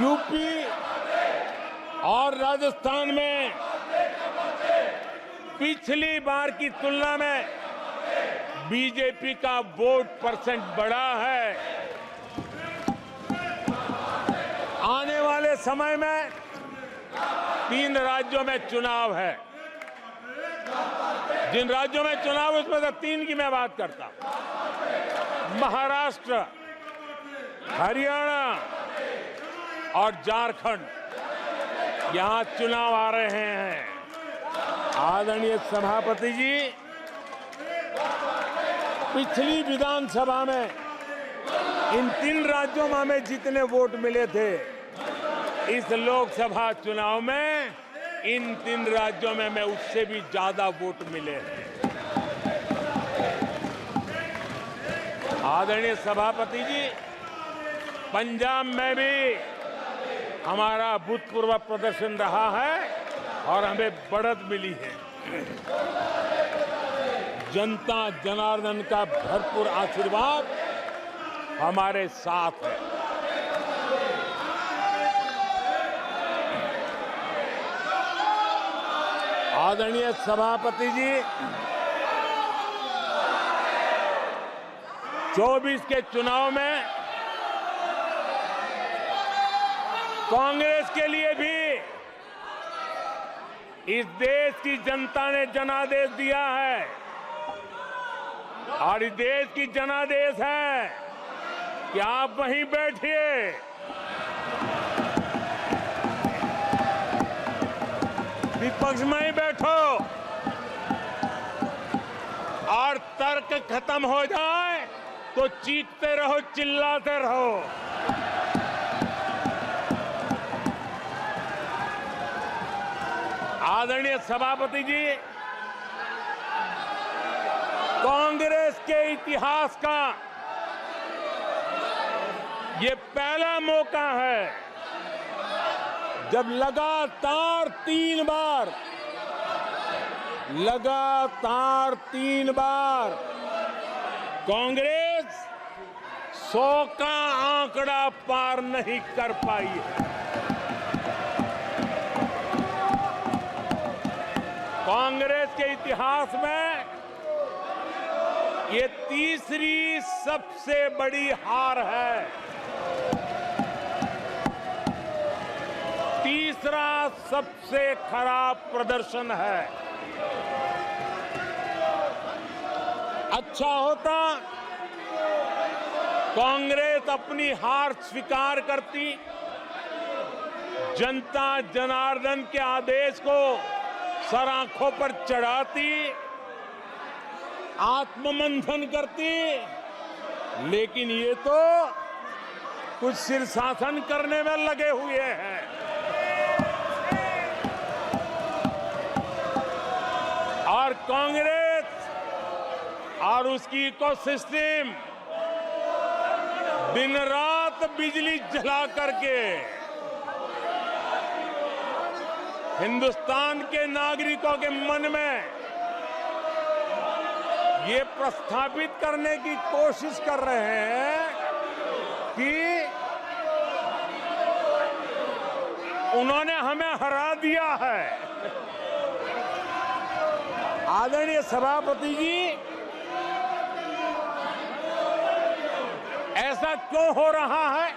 UP और राजस्थान में पिछली बार की तुलना में बीजेपी का वोट परसेंट बढ़ा है। आने वाले समय में 3 राज्यों में चुनाव है। जिन राज्यों में चुनाव है उसमें से 3 की मैं बात करता हूं। महाराष्ट्र, हरियाणा और झारखंड, यहां चुनाव आ रहे हैं। आदरणीय सभापति जी, पिछली विधानसभा में इन 3 राज्यों में हमें जितने वोट मिले थे, इस लोकसभा चुनाव में इन 3 राज्यों में हमें उससे भी ज्यादा वोट मिले हैं। आदरणीय सभापति जी, पंजाब में भी हमारा भूतपूर्व प्रदर्शन रहा है और हमें बढ़त मिली है। जनता जनार्दन का भरपूर आशीर्वाद हमारे साथ है। आदरणीय सभापति जी, 24 के चुनाव में कांग्रेस के लिए भी इस देश की जनता ने जनादेश दिया है और इस देश की जनादेश है कि आप वहीं बैठिए, विपक्ष में ही बैठो और तर्क खत्म हो जाए तो चीखते रहो, चिल्लाते रहो। आदरणीय सभापति जी, कांग्रेस के इतिहास का ये पहला मौका है जब लगातार 3 बार कांग्रेस 100 का आंकड़ा पार नहीं कर पाई है। कांग्रेस के इतिहास में ये तीसरी सबसे बड़ी हार है, तीसरा सबसे खराब प्रदर्शन है। अच्छा होता कांग्रेस अपनी हार स्वीकार करती, जनता जनार्दन के आदेश को सर आंखों पर चढ़ाती, आत्ममंथन करती, लेकिन ये तो कुछ शीर्षासन करने में लगे हुए हैं। और कांग्रेस और उसकी इकोसिस्टम दिन रात बिजली जला करके हिंदुस्तान के नागरिकों के मन में ये प्रस्थापित करने की कोशिश कर रहे हैं कि उन्होंने हमें हरा दिया है। आदरणीय सभापति जी, ऐसा क्यों हो रहा है,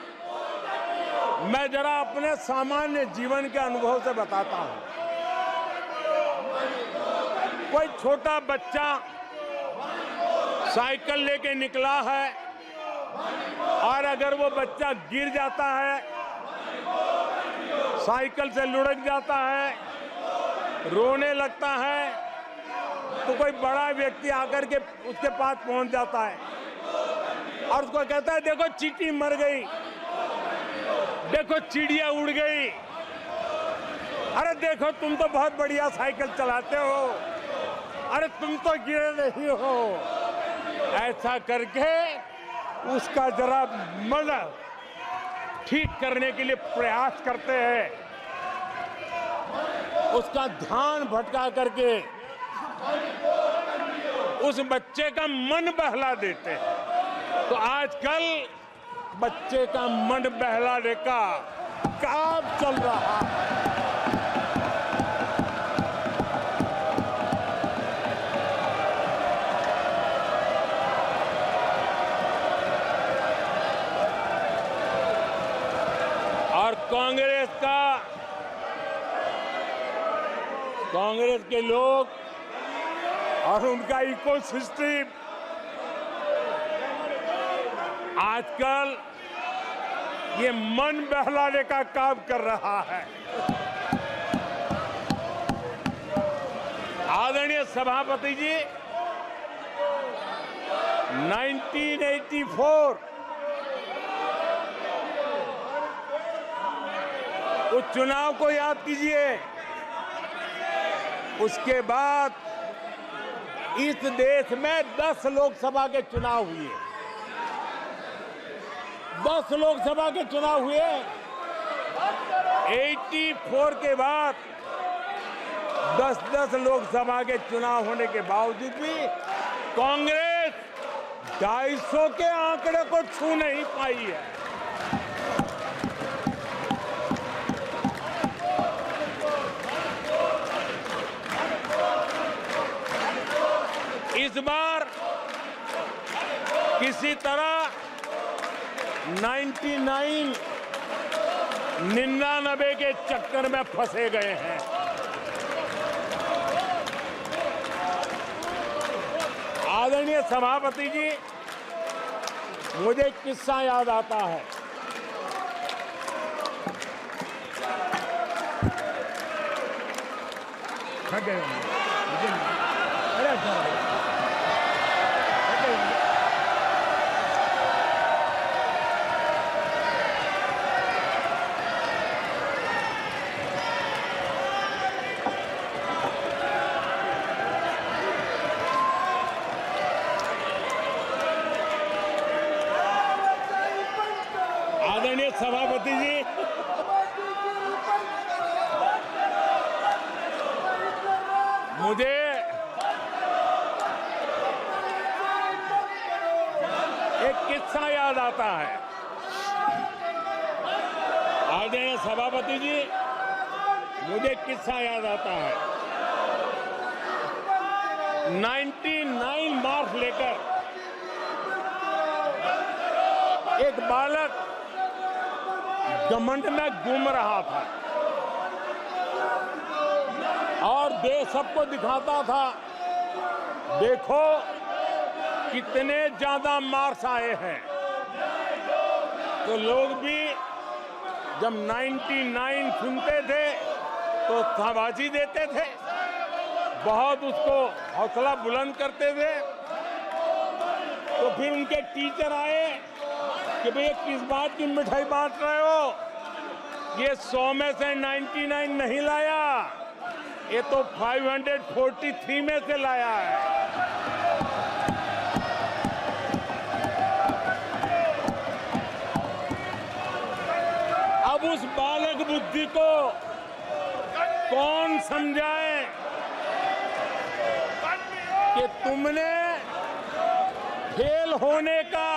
मैं जरा अपने सामान्य जीवन के अनुभव से बताता हूं। कोई छोटा बच्चा साइकिल लेके निकला है और अगर वो बच्चा गिर जाता है, साइकिल से लुढ़क जाता है, रोने लगता है, तो कोई बड़ा व्यक्ति आकर के उसके पास पहुंच जाता है और उसको कहता है, देखो चींटी मर गई, देखो चिड़िया उड़ गई, अरे देखो तुम तो बहुत बढ़िया साइकिल चलाते हो, अरे तुम तो गिरे नहीं हो। ऐसा करके उसका जरा मन ठीक करने के लिए प्रयास करते हैं, उसका ध्यान भटका करके उस बच्चे का मन बहला देते हैं। तो आजकल बच्चे का मन बहलाने का काम चल रहा है। और कांग्रेस के लोग और उनका इकोसिस्टम आजकल ये मन बहलाने का काम कर रहा है। आदरणीय सभापति जी, 1984 उस चुनाव को याद कीजिए। उसके बाद इस देश में 10 लोकसभा के चुनाव हुए। 10 लोकसभा के चुनाव हुए। 84 के बाद 10 लोकसभा के चुनाव होने के बावजूद भी कांग्रेस 250 के आंकड़े को छू नहीं पाई है। इस बार किसी तरह 99 के चक्कर में फंसे गए हैं। आदरणीय सभापति जी, मुझे एक किस्सा याद आता है। आदरणीय सभापति जी, मुझे एक किस्सा याद आता है। आदरणीय सभापति जी, मुझे एक किस्सा याद आता है। 99 मार्क्स लेकर एक बालक घमंड में घूम रहा था और देश सबको दिखाता था, देखो कितने ज्यादा मार्क्स आए हैं। तो लोग भी जब 99 सुनते थे तो शाबाशी देते थे, बहुत उसको हौसला बुलंद करते थे। तो फिर उनके टीचर आए कि भैया किस बात की मिठाई बांट रहे हो, ये 100 में से 99 नहीं लाया, ये तो 543 में से लाया है। अब उस बालक बुद्धि को कौन समझाए कि तुमने फेल होने का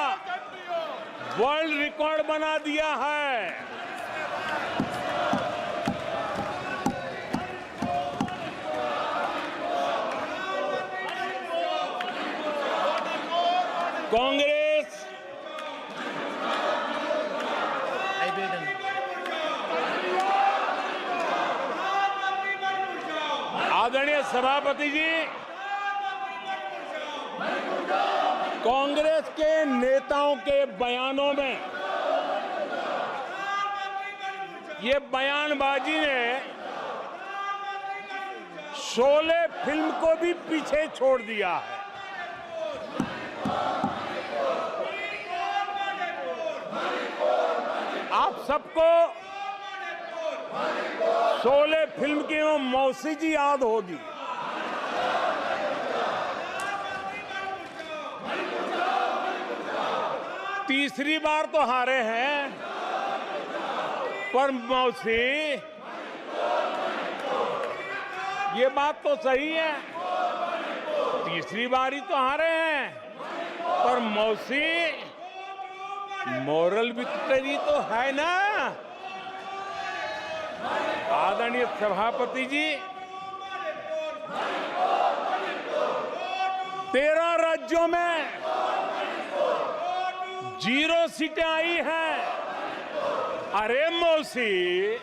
वर्ल्ड रिकॉर्ड बना दिया है। कांग्रेस आदरणीय सभापति जी, कांग्रेस के नेताओं के बयानों में ये बयानबाजी ने शोले फिल्म को भी पीछे छोड़ दिया है। आप सबको शोले फिल्म की वो मौसी जी याद होगी। तीसरी बार तो हारे हैं, पर मौसी ये बात तो सही है, तीसरी बारी तो हारे हैं, पर मौसी मोरल विक्ट्री तो है ना। आदरणीय सभापति जी, 13 राज्यों में 0 सीटें आई हैं। अरे मौसी,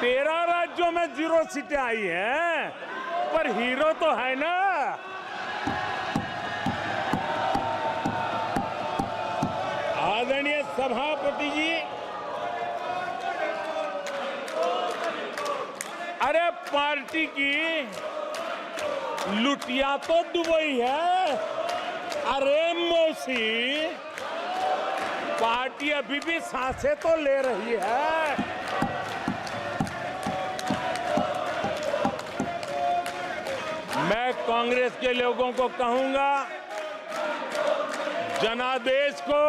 13 राज्यों में 0 सीटें आई हैं, पर हीरो तो है ना। आदरणीय सभापति जी, अरे पार्टी की लुटिया तो दुबई है। अरे मौसी, पार्टी अभी भी सांसें तो ले रही है। मैं कांग्रेस के लोगों को कहूंगा, जनादेश को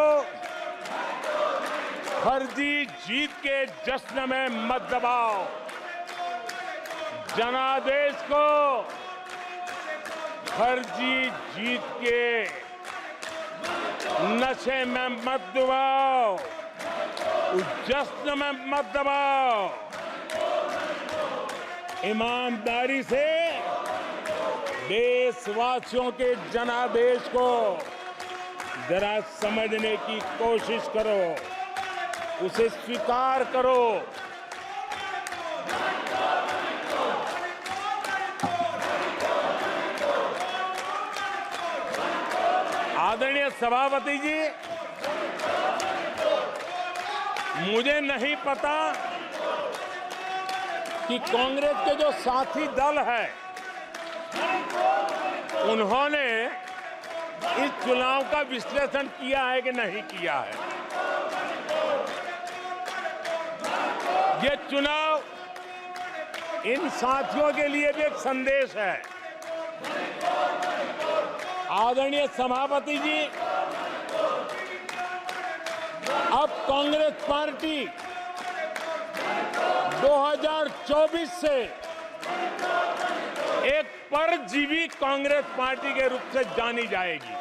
फर्जी जीत के जश्न में मत दबाओ। जनादेश को फर्जी जीत के नशे में मत दबाओ, उस जश्न में मत दबाओ। ईमानदारी से देशवासियों के जनादेश को जरा समझने की कोशिश करो, उसे स्वीकार करो। आदरणीय सभापति जी, मुझे नहीं पता कि कांग्रेस के जो साथी दल है, उन्होंने इस चुनाव का विश्लेषण किया है कि नहीं किया है। ये चुनाव इन साथियों के लिए भी एक संदेश है। आदरणीय सभापति जी, अब कांग्रेस पार्टी 2024 से एक परजीवी कांग्रेस पार्टी के रूप से जानी जाएगी।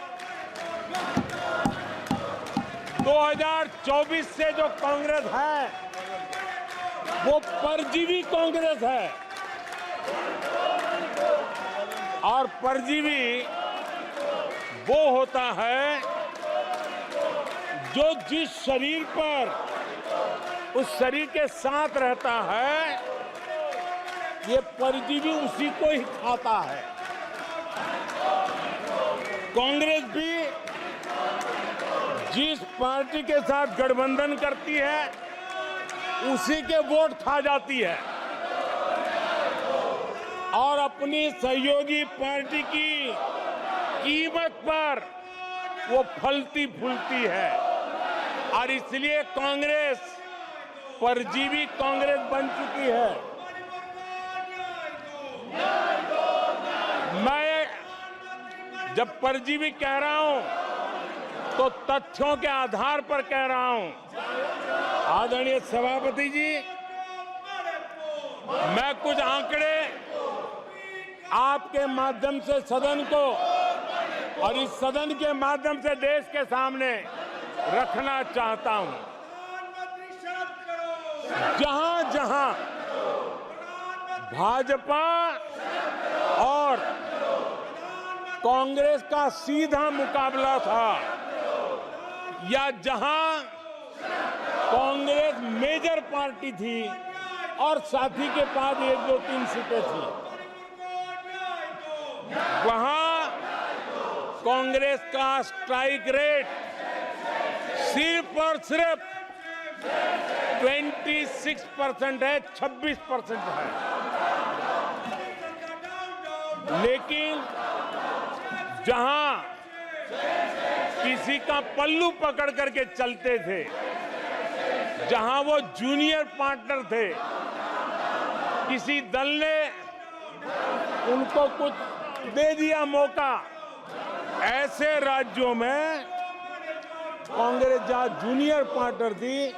2024 से जो कांग्रेस है, वो परजीवी कांग्रेस है। और परजीवी वो होता है जो जिस शरीर पर उस शरीर के साथ रहता है, ये परजीवी उसी को ही खाता है। कांग्रेस भी जिस पार्टी के साथ गठबंधन करती है, उसी के वोट खा जाती है और अपनी सहयोगी पार्टी की कीमत पर वो फलती फूलती है। और इसलिए कांग्रेस परजीवी कांग्रेस बन चुकी है। मैं जब परजीवी कह रहा हूं, तो तथ्यों के आधार पर कह रहा हूं। आदरणीय सभापति जी, मैं कुछ आंकड़े आपके माध्यम से सदन को और इस सदन के माध्यम से देश के सामने रखना चाहता हूं। जहां जहां भाजपा और कांग्रेस का सीधा मुकाबला था, या जहां कांग्रेस मेजर पार्टी थी और साथी के पास 1, 2, 3 सीटें थी, वहां कांग्रेस का स्ट्राइक रेट सिर्फ और सिर्फ 26% है, 26% है। लेकिन जहां किसी का पल्लू पकड़ करके चलते थे, जहां वो जूनियर पार्टनर थे, किसी दल ने उनको कुछ दे दिया मौका, ऐसे राज्यों में कांग्रेस जहां जूनियर पार्टनर थी,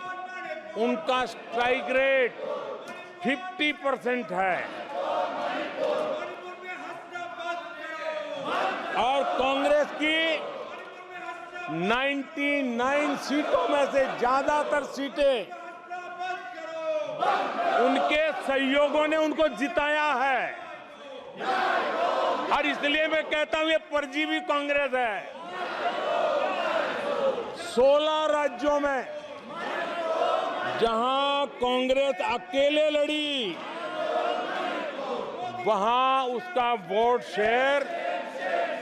उनका स्ट्राइक रेट 50% है। और कांग्रेस की 99 सीटों में से ज्यादातर सीटें उनके सहयोगियों ने उनको जिताया है। और इसलिए मैं कहता हूं ये परजीवी कांग्रेस है। 16 राज्यों में जहां कांग्रेस अकेले लड़ी, वहां उसका वोट शेयर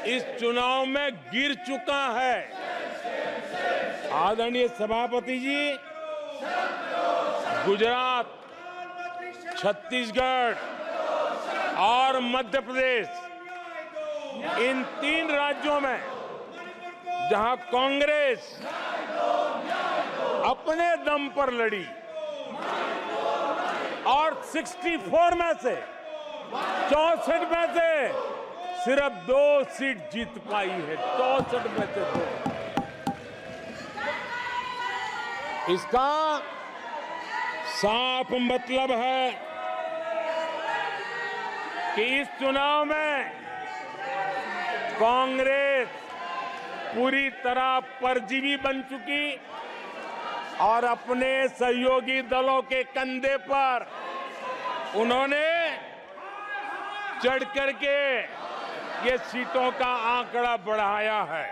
इस चुनाव में गिर चुका है। आदरणीय सभापति जी, गुजरात, छत्तीसगढ़ और मध्य प्रदेश, इन 3 राज्यों में जहां कांग्रेस अपने दम पर लड़ी और 64 में से 64 में से सिर्फ 2 सीट जीत पाई है। 64 में से 2। इसका साफ मतलब है कि इस चुनाव में कांग्रेस पूरी तरह परजीवी बन चुकी और अपने सहयोगी दलों के कंधे पर उन्होंने चढ़ करके ये सीटों का आंकड़ा बढ़ाया है।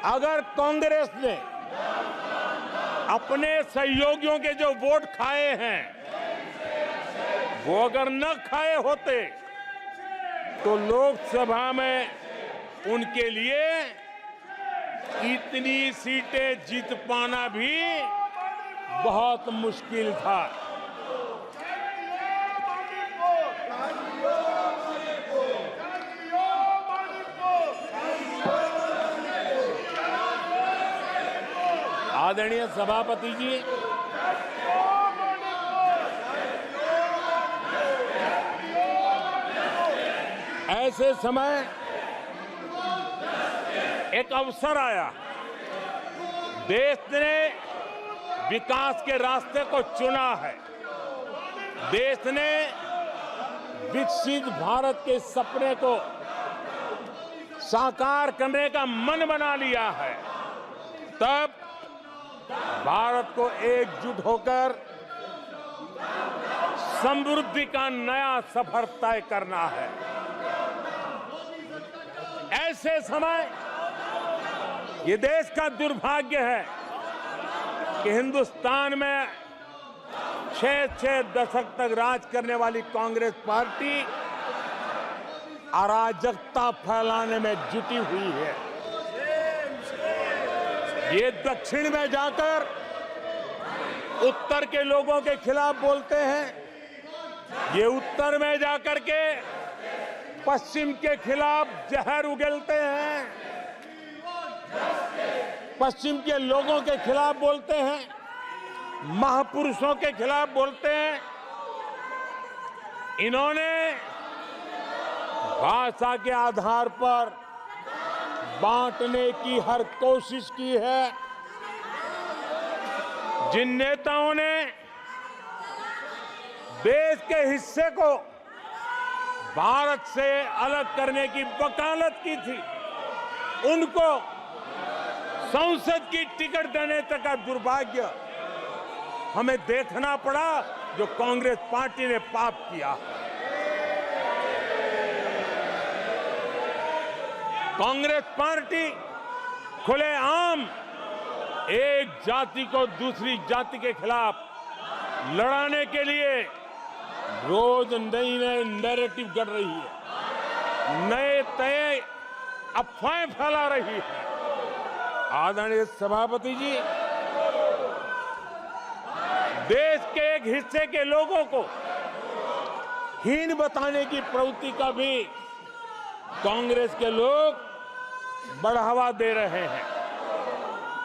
अगर कांग्रेस ने अपने सहयोगियों के जो वोट खाए हैं वो अगर न खाए होते तो लोकसभा में उनके लिए इतनी सीटें जीत पाना भी बहुत मुश्किल था। आदरणीय सभापति जी, ऐसे समय एक अवसर आया। देश ने विकास के रास्ते को चुना है। देश ने विकसित भारत के सपने को साकार करने का मन बना लिया है। तब भारत को एकजुट होकर समृद्धि का नया सफर तय करना है। ऐसे समय ये देश का दुर्भाग्य है कि हिंदुस्तान में 6 दशक तक राज करने वाली कांग्रेस पार्टी अराजकता फैलाने में जुटी हुई है। ये दक्षिण में जाकर उत्तर के लोगों के खिलाफ बोलते हैं, ये उत्तर में जाकर के पश्चिम के खिलाफ जहर उगलते हैं, पश्चिम के लोगों के खिलाफ बोलते हैं, महापुरुषों के खिलाफ बोलते हैं। इन्होंने भाषा के आधार पर बांटने की हर कोशिश की है। जिन नेताओं ने देश के हिस्से को भारत से अलग करने की वकालत की थी, उनको संसद की टिकट देने तक का दुर्भाग्य हमें देखना पड़ा, जो कांग्रेस पार्टी ने पाप किया। कांग्रेस पार्टी खुलेआम एक जाति को दूसरी जाति के खिलाफ लड़ाने के लिए रोज नई नैरेटिव कर रही है, नए अफवाहें फैला रही है। आदरणीय सभापति जी, देश के एक हिस्से के लोगों को हीन बताने की प्रवृत्ति का भी कांग्रेस के लोग बढ़ावा दे रहे हैं।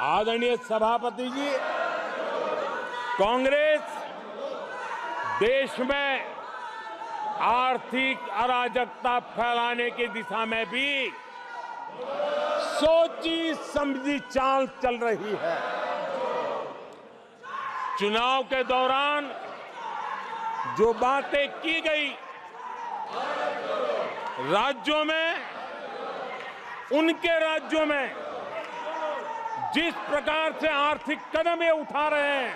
आदरणीय सभापति जी, कांग्रेस देश में आर्थिक अराजकता फैलाने की दिशा में भी सोची समझी चाल चल रही है। चुनाव के दौरान जो बातें की गई, राज्यों में, उनके राज्यों में जिस प्रकार से आर्थिक कदम ये उठा रहे हैं,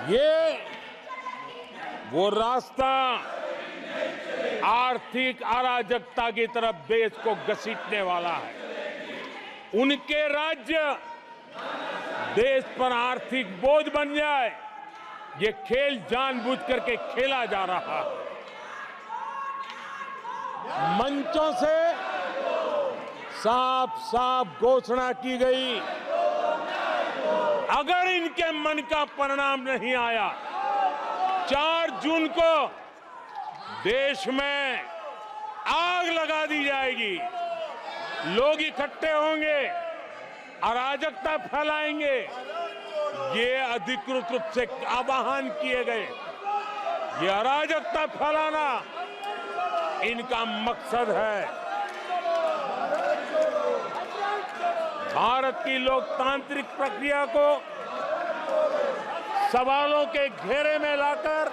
ये वो रास्ता आर्थिक अराजकता की तरफ देश को घसीटने वाला है। उनके राज्य देश पर आर्थिक बोझ बन जाए, ये खेल जानबूझ करके खेला जा रहा है। मंचों से साफ साफ घोषणा की गई, अगर इनके मन का परिणाम नहीं आया, 4 जून को देश में आग लगा दी जाएगी, लोग इकट्ठे होंगे, अराजकता फैलाएंगे। ये अधिकृत रूप से आह्वान किए गए, ये अराजकता फैलाना इनका मकसद है। भारत की लोकतांत्रिक प्रक्रिया को सवालों के घेरे में लाकर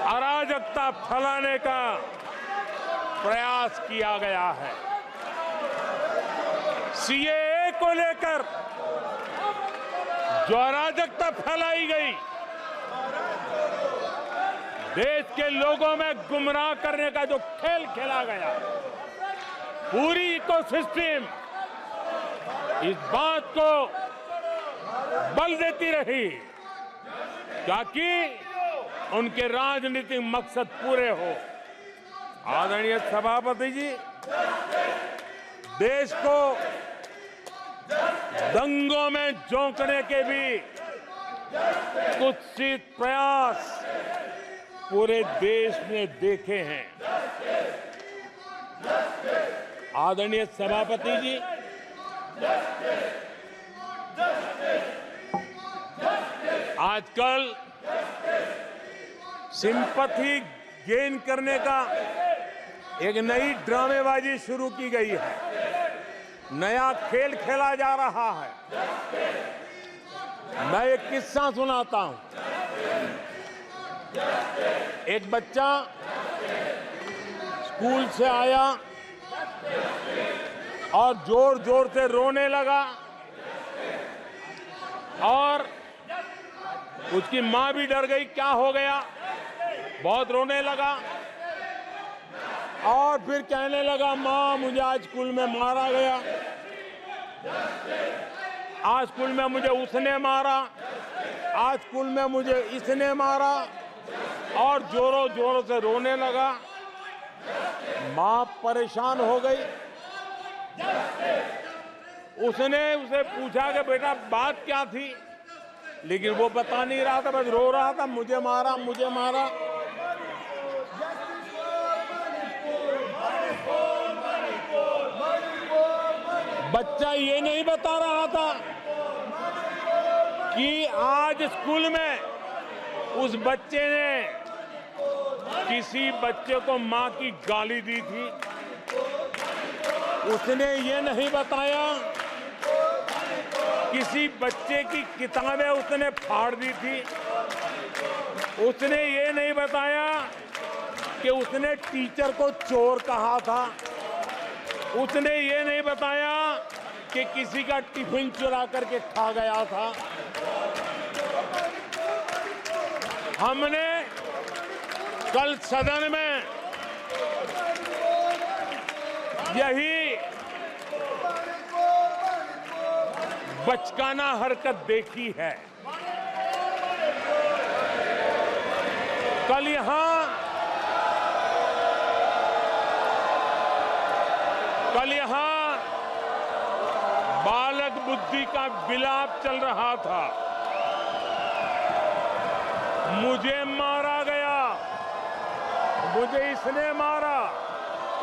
अराजकता फैलाने का प्रयास किया गया है। सीएए को लेकर जो अराजकता फैलाई गई, देश के लोगों में गुमराह करने का जो खेल खेला गया, पूरी इकोसिस्टम इस बात को बल देती रही ताकि उनके राजनीतिक मकसद पूरे हो। आदरणीय सभापति जी, देश को दंगों में झोंकने के भी कुत्सित प्रयास पूरे देश में देखे हैं। आदरणीय सभापति जी, आजकल सिंपैथी गेन करने का एक नई ड्रामेबाजी शुरू की गई है, नया खेल खेला जा रहा है। मैं एक किस्सा सुनाता हूं। एक बच्चा स्कूल से आया और जोर जोर से रोने लगा और उसकी मां भी डर गई, क्या हो गया, बहुत रोने लगा और फिर कहने लगा, मां मुझे आज स्कूल में मारा गया, आज स्कूल में मुझे उसने मारा, आज स्कूल में मुझे इसने मारा, और जोरों जोरों से रोने लगा। मां परेशान हो गई। उसने उसे पूछा कि बेटा बात क्या थी, लेकिन वो बता नहीं रहा था, बस रो रहा था, मुझे मारा, मुझे मारा। बच्चा ये नहीं बता रहा था कि आज स्कूल में उस बच्चे ने किसी बच्चे को मां की गाली दी थी। उसने ये नहीं बताया किसी बच्चे की किताबें उसने फाड़ दी थी। उसने ये नहीं बताया कि उसने टीचर को चोर कहा था। उसने ये नहीं बताया कि किसी का टिफिन चुरा करके खा गया था। हमने कल सदन में यही बचकाना हरकत देखी है। कल यहां बालक बुद्धि का विलाप चल रहा था। मुझे मारा गया, मुझे इसने मारा,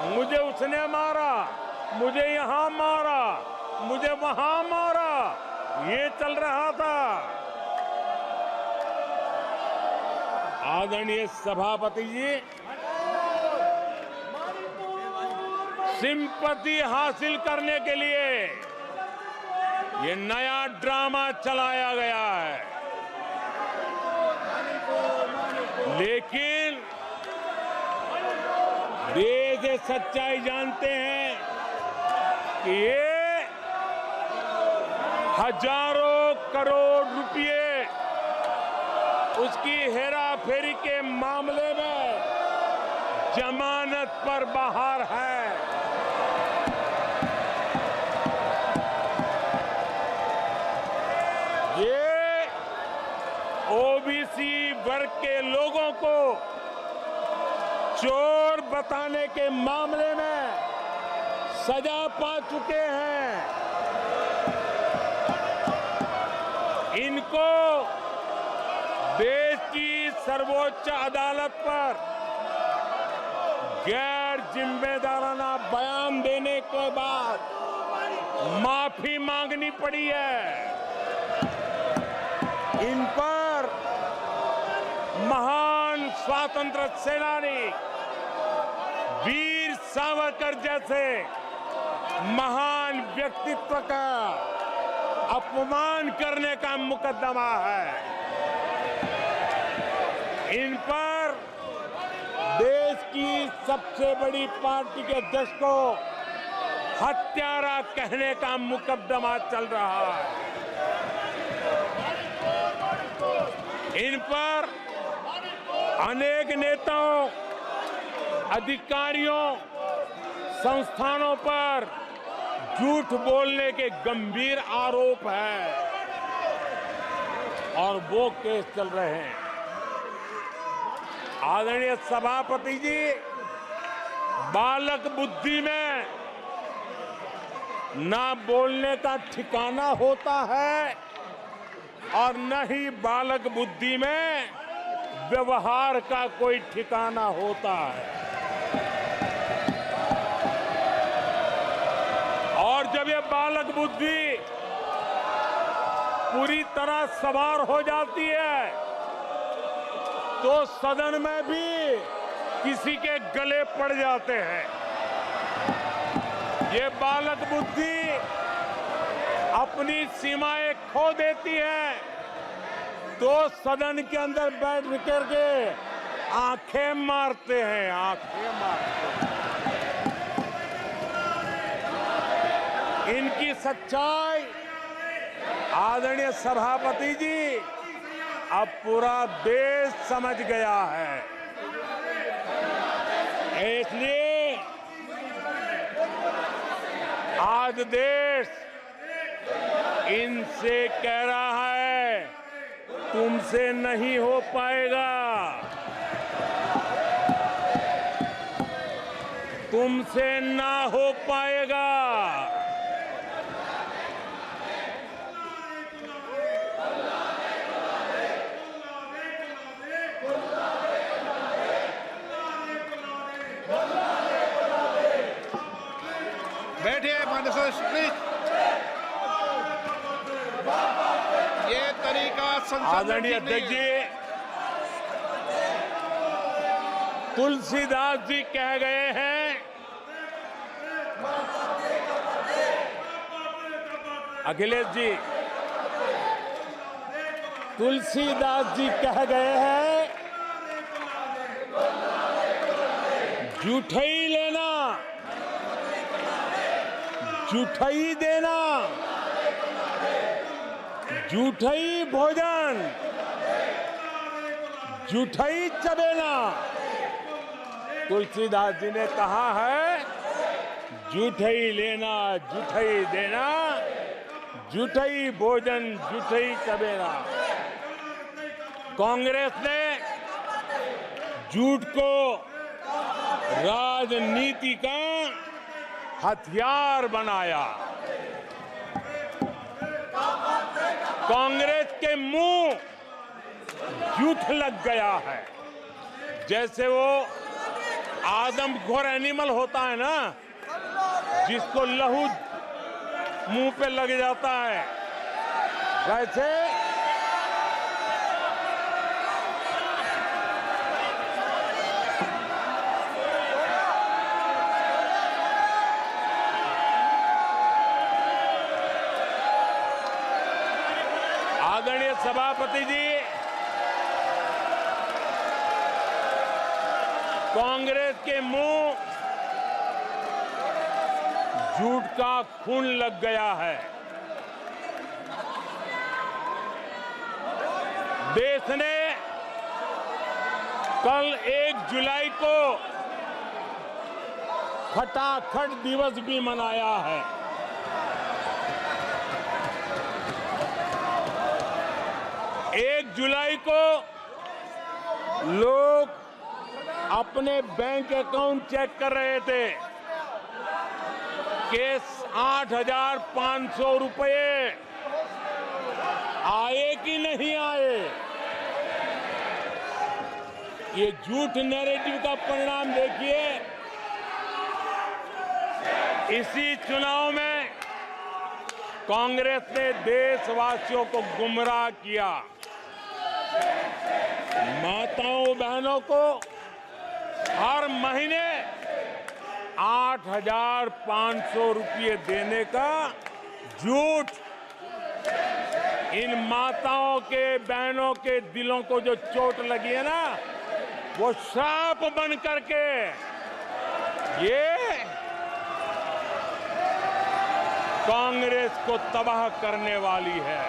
मुझे उसने मारा, मुझे यहां मारा, मुझे वहां मारा, ये चल रहा था। आदरणीय सभापति जी, सिंपैथी हासिल करने के लिए ये नया ड्रामा चलाया गया है, लेकिन देश ये सच्चाई जानते हैं कि ये हजारों करोड़ रुपए उसकी हेराफेरी के मामले में जमानत पर बाहर है। ये ओबीसी वर्ग के लोगों को चोर बताने के मामले में सजा पा चुके हैं। इनको देश की सर्वोच्च अदालत पर गैर जिम्मेदाराना बयान देने के बाद माफी मांगनी पड़ी है। इन पर महान स्वातंत्र सेनानी वीर सावरकर जैसे महान व्यक्तित्व का अपमान करने का मुकदमा है। इन पर देश की सबसे बड़ी पार्टी के अध्यक्ष को हत्यारा कहने का मुकदमा चल रहा है। इन पर अनेक नेताओं, अधिकारियों, संस्थानों पर झूठ बोलने के गंभीर आरोप हैं और वो केस चल रहे हैं। आदरणीय सभापति जी, बालक बुद्धि में ना बोलने का ठिकाना होता है और न ही बालक बुद्धि में व्यवहार का कोई ठिकाना होता है। और जब ये बालक बुद्धि पूरी तरह सवार हो जाती है तो सदन में भी किसी के गले पड़ जाते हैं। ये बालक बुद्धि अपनी सीमाएं खो देती है तो सदन के अंदर बैठ करके आंखें मारते हैं, आंखें मारते हैं। इनकी सच्चाई आदरणीय सभापति जी अब पूरा देश समझ गया है। इसलिए आज देश इनसे कह रहा है तुमसे नहीं हो पाएगा, तुमसे ना हो पाएगा। बैठिए प्लीज। ये तरीका आदरणीय अध्यक्ष जी, तुलसीदास जी कह गए हैं, अखिलेश जी, तुलसीदास जी कह गए हैं, जूठई लेना जूठई देना, जूठई भोजन जूठई चबेना। तुलसीदास जी ने कहा है जूठई लेना जूठई देना, जूठई भोजन जूठई चबेना। कांग्रेस ने झूठ को राजनीति का हथियार बनाया। कांग्रेस के मुंह झूठ लग गया है। जैसे वो आदमखोर एनिमल होता है ना, जिसको लहू मुंह पे लग जाता है, वैसे आदरणीय सभापति जी, कांग्रेस के मुंह झूठ का खून लग गया है। देश ने कल 1 जुलाई को खटाखट दिवस भी मनाया है। एक जुलाई को लोग अपने बैंक अकाउंट चेक कर रहे थे कि 8,500 रुपये आए कि नहीं आए। ये झूठ नैरेटिव का परिणाम देखिए। इसी चुनाव में कांग्रेस ने देशवासियों को गुमराह किया। माताओं बहनों को हर महीने 8,500 रुपये देने का झूठ। इन माताओं के बहनों के दिलों को जो चोट लगी है ना, वो श्राप बन करके ये कांग्रेस को तबाह करने वाली है।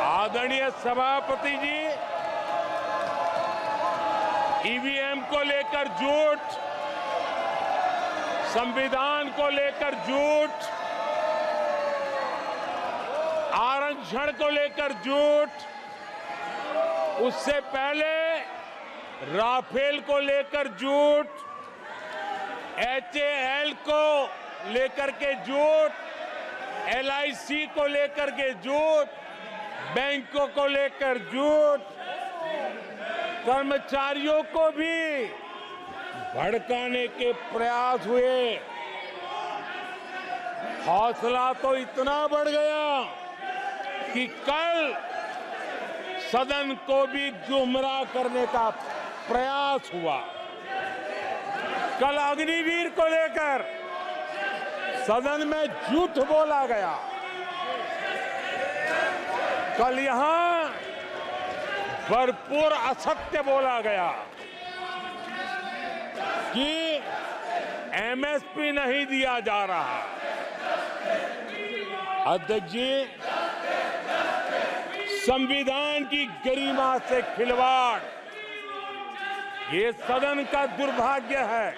आदरणीय सभापति जी, ईवीएम को लेकर झूठ, संविधान को लेकर झूठ, आरक्षण को लेकर झूठ, उससे पहले राफेल को लेकर झूठ, HAL को लेकर के झूठ, LIC को लेकर के झूठ, बैंकों को लेकर झूठ, कर्मचारियों को भी भड़काने के प्रयास हुए। हौसला तो इतना बढ़ गया कि कल सदन को भी गुमराह करने का प्रयास हुआ। कल अग्निवीर को लेकर सदन में झूठ बोला गया। कल यहां भरपूर असत्य बोला गया कि MSP नहीं दिया जा रहा। अध्यक्ष जी, संविधान की गरिमा से खिलवाड़ ये सदन का दुर्भाग्य है।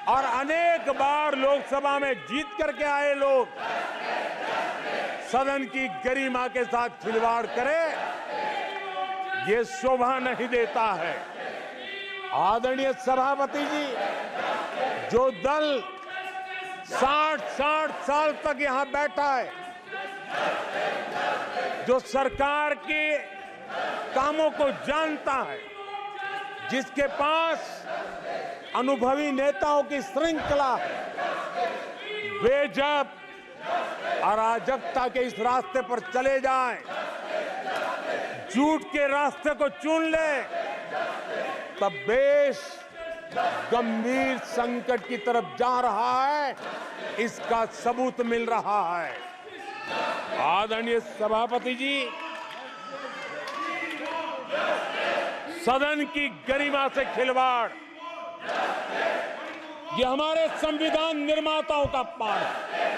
और अनेक बार लोकसभा में जीत करके आए लोग सदन की गरिमा के साथ खिलवाड़ करें, ये शोभा नहीं देता है। आदरणीय सभापति जी, जो दल 60 साल तक यहां बैठा है, जो सरकार के कामों को जानता है, जिसके पास अनुभवी नेताओं की श्रृंखला है, वे जब अराजकता के इस रास्ते पर चले जाएं, झूठ के रास्ते को चुन ले, तब देश गंभीर संकट की तरफ जा रहा है। इसका सबूत मिल रहा है। आदरणीय सभापति जी, सदन की गरिमा से खिलवाड़ ये हमारे संविधान निर्माताओं का अपमान है।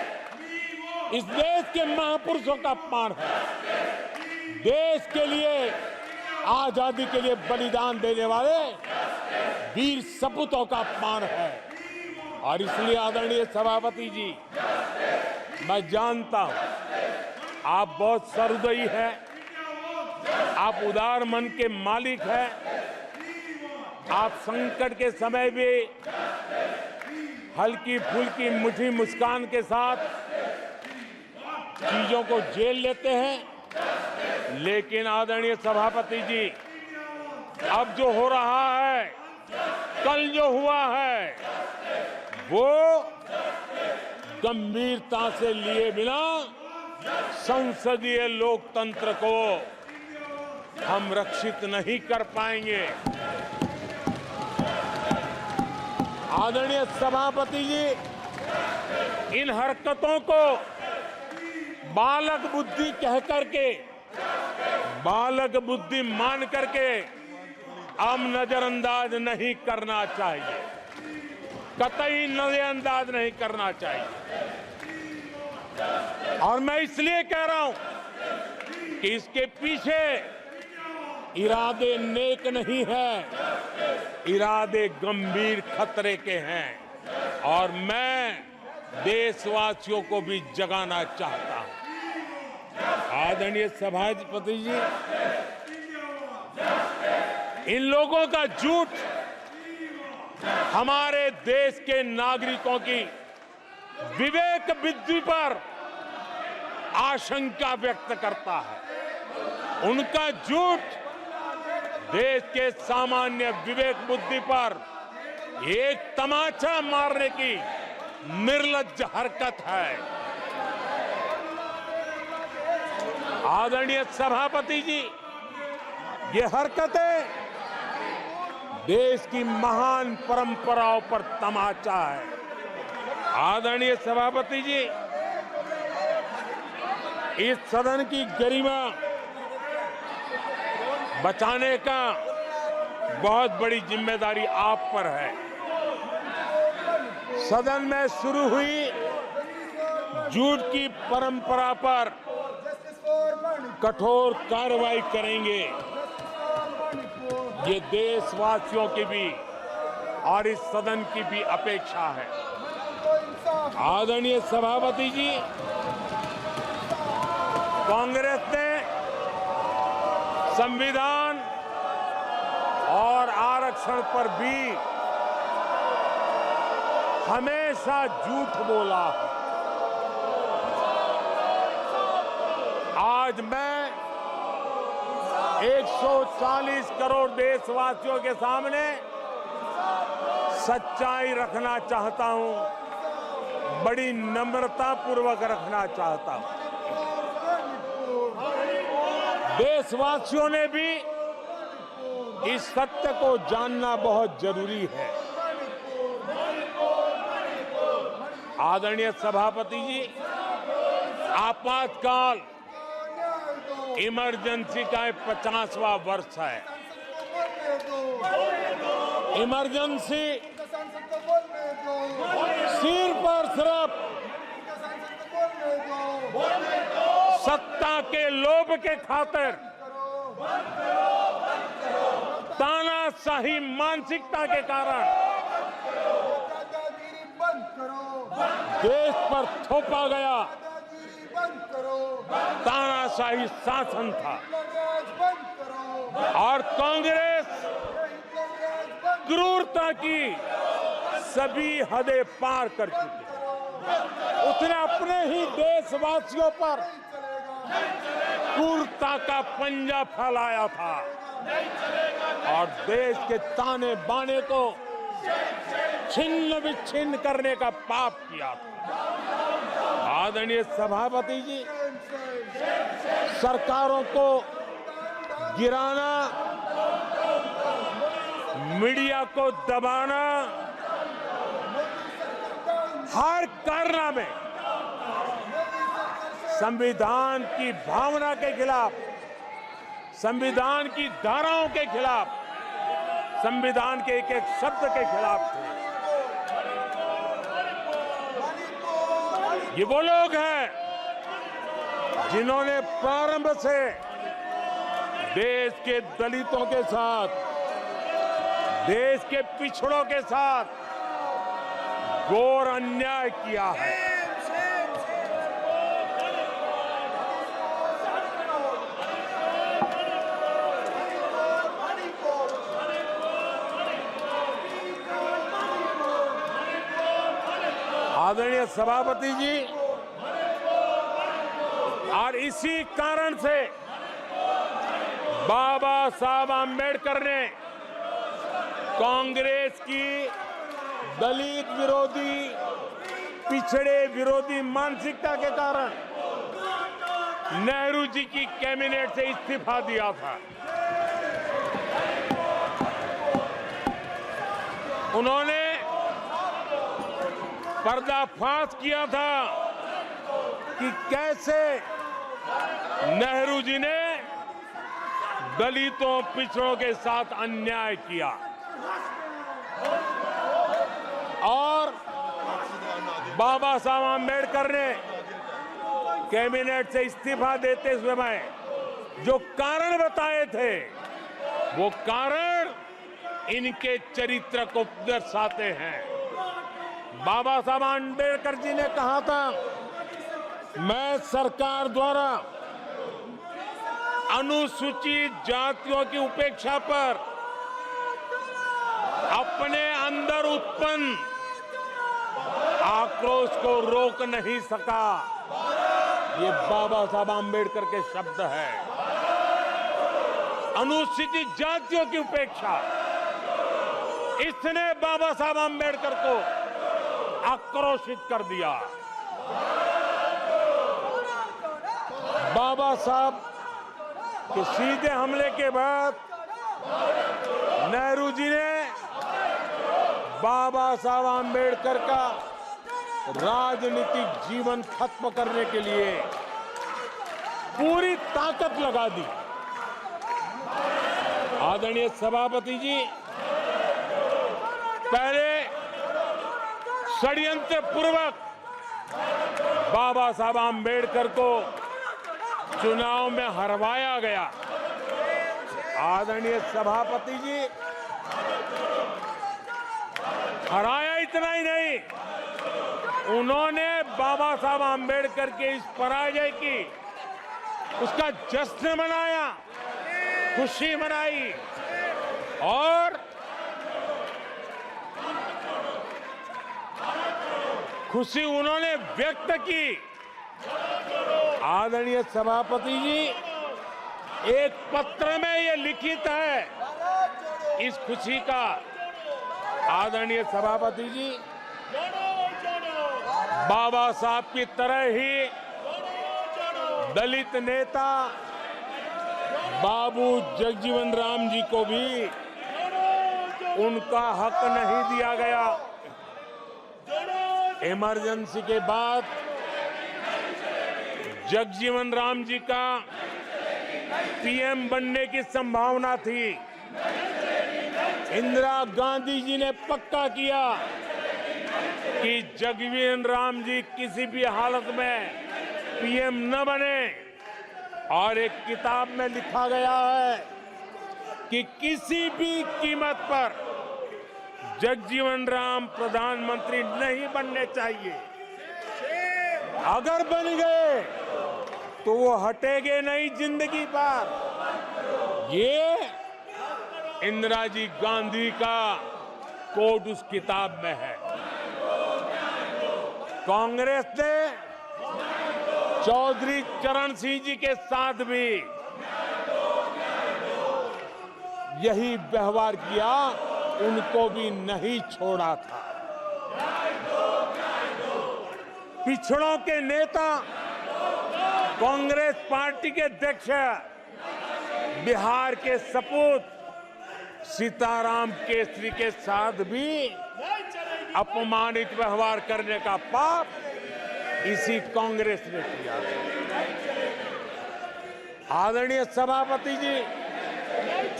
इस देश के महापुरुषों का अपमान है। देश के लिए, आजादी के लिए बलिदान देने वाले वीर सपूतों का अपमान है। और इसलिए आदरणीय सभापति जी, मैं जानता हूं आप बहुत सहृदयी हैं, आप उदार मन के मालिक हैं। आप संकट के समय भी हल्की फुल्की मीठी मुस्कान के साथ चीजों को झेल लेते हैं। लेकिन आदरणीय सभापति जी, अब जो हो रहा है, कल जो हुआ है, वो गंभीरता से लिए बिना संसदीय लोकतंत्र को हम रक्षित नहीं कर पाएंगे। आदरणीय सभापति जी, इन हरकतों को बालक बुद्धि कह करके, बालक बुद्धि मान करके हम नजरअंदाज नहीं करना चाहिए। कतई नजरअंदाज नहीं करना चाहिए। और मैं इसलिए कह रहा हूं कि इसके पीछे इरादे नेक नहीं है, इरादे गंभीर खतरे के हैं। और मैं देशवासियों को भी जगाना चाहता हूं। आदरणीय सभापति जी, इन लोगों का झूठ हमारे देश के नागरिकों की विवेक बुद्धि पर आशंका व्यक्त करता है। उनका झूठ देश के सामान्य विवेक बुद्धि पर एक तमाचा मारने की निर्लज्ज हरकत है। आदरणीय सभापति जी, ये हरकतें देश की महान परंपराओं पर तमाचा है। आदरणीय सभापति जी, इस सदन की गरिमा बचाने का बहुत बड़ी जिम्मेदारी आप पर है। सदन में शुरू हुई झूठ की परंपरा पर कठोर कार्रवाई करेंगे, ये देशवासियों की भी और इस सदन की भी अपेक्षा है। आदरणीय सभापति जी, कांग्रेस ने संविधान और आरक्षण पर भी हमेशा झूठ बोला है। आज मैं 140 करोड़ देशवासियों के सामने सच्चाई रखना चाहता हूं, बड़ी नम्रता पूर्वक रखना चाहता हूं। देशवासियों ने भी इस सत्य को जानना बहुत जरूरी है। आदरणीय सभापति जी, आपातकाल इमरजेंसी का 50वां वर्ष है। इमरजेंसी सिर पर सिर्फ सत्ता के लोभ के खातिर, तानाशाही मानसिकता के कारण देश पर थोपा गया तानाशाही शासन था। और कांग्रेस क्रूरता की सभी हदें पार कर चुकी है। उसने अपने ही देशवासियों पर क्रूरता का पंजा फैलाया था और देश के ताने बाने को छिन्न विच्छिन्न करने का पाप किया था। आदरणीय सभापति जी, सरकारों को गिराना, मीडिया को दबाना, हर कारनामे संविधान की भावना के खिलाफ, संविधान की धाराओं के खिलाफ, संविधान के एक एक शब्द के खिलाफ थे। ये वो लोग हैं जिन्होंने प्रारंभ से देश के दलितों के साथ, देश के पिछड़ों के साथ घोर अन्याय किया है। आदरणीय सभापति जी, और इसी कारण से बाबा साहब आंबेडकर ने कांग्रेस की दलित विरोधी, पिछड़े विरोधी मानसिकता के कारण नेहरू जी की कैबिनेट से इस्तीफा दिया था। उन्होंने पर्दाफाश किया था कि कैसे नेहरू जी ने दलितों, पिछड़ों के साथ अन्याय किया। और बाबा साहब आम्बेडकर ने कैबिनेट से इस्तीफा देते समय जो कारण बताए थे, वो कारण इनके चरित्र को दर्शाते हैं। बाबा साहब आम्बेडकर जी ने कहा था, मैं सरकार द्वारा अनुसूचित जातियों की उपेक्षा पर अपने अंदर उत्पन्न आक्रोश को रोक नहीं सका। ये बाबा साहब आम्बेडकर के शब्द हैं। अनुसूचित जातियों की उपेक्षा, इसने बाबा साहब आम्बेडकर को आक्रोशित कर दिया। बाबा साहब के सीधे हमले के बाद नेहरू जी ने बाबा साहब आम्बेडकर का राजनीतिक जीवन खत्म करने के लिए पूरी ताकत लगा दी। आदरणीय सभापति जी, पहले षड्यंत्र पूर्वक बाबा साहब आम्बेडकर को चुनाव में हरवाया गया। आदरणीय सभापति जी, हराया इतना ही नहीं, उन्होंने बाबा साहब आम्बेडकर के इस पराजय की उसका जश्न मनाया, खुशी मनाई और खुशी उन्होंने व्यक्त की। आदरणीय सभापति जी, एक पत्र में ये लिखित है इस खुशी का। आदरणीय सभापति जी, बाबा साहब की तरह ही दलित नेता बाबू जगजीवन राम जी को भी उनका हक नहीं दिया गया। इमरजेंसी के बाद जगजीवन राम जी का पीएम बनने की संभावना थी। इंदिरा गांधी जी ने पक्का किया कि जगजीवन राम जी किसी भी हालत में पीएम न बने, और एक किताब में लिखा गया है कि किसी भी कीमत पर जगजीवन राम प्रधानमंत्री नहीं बनने चाहिए। अगर बन गए तो वो हटेंगे नहीं जिंदगी पर। ये इंदिरा जी गांधी का कोट उस किताब में है। कांग्रेस ने चौधरी चरण सिंह जी के साथ भी यही व्यवहार किया, उनको भी नहीं छोड़ा था। पिछड़ों के नेता कांग्रेस पार्टी के अध्यक्ष बिहार के सपूत सीताराम केसरी के साथ भी अपमानित व्यवहार करने का पाप इसी कांग्रेस ने किया। आदरणीय सभापति जी,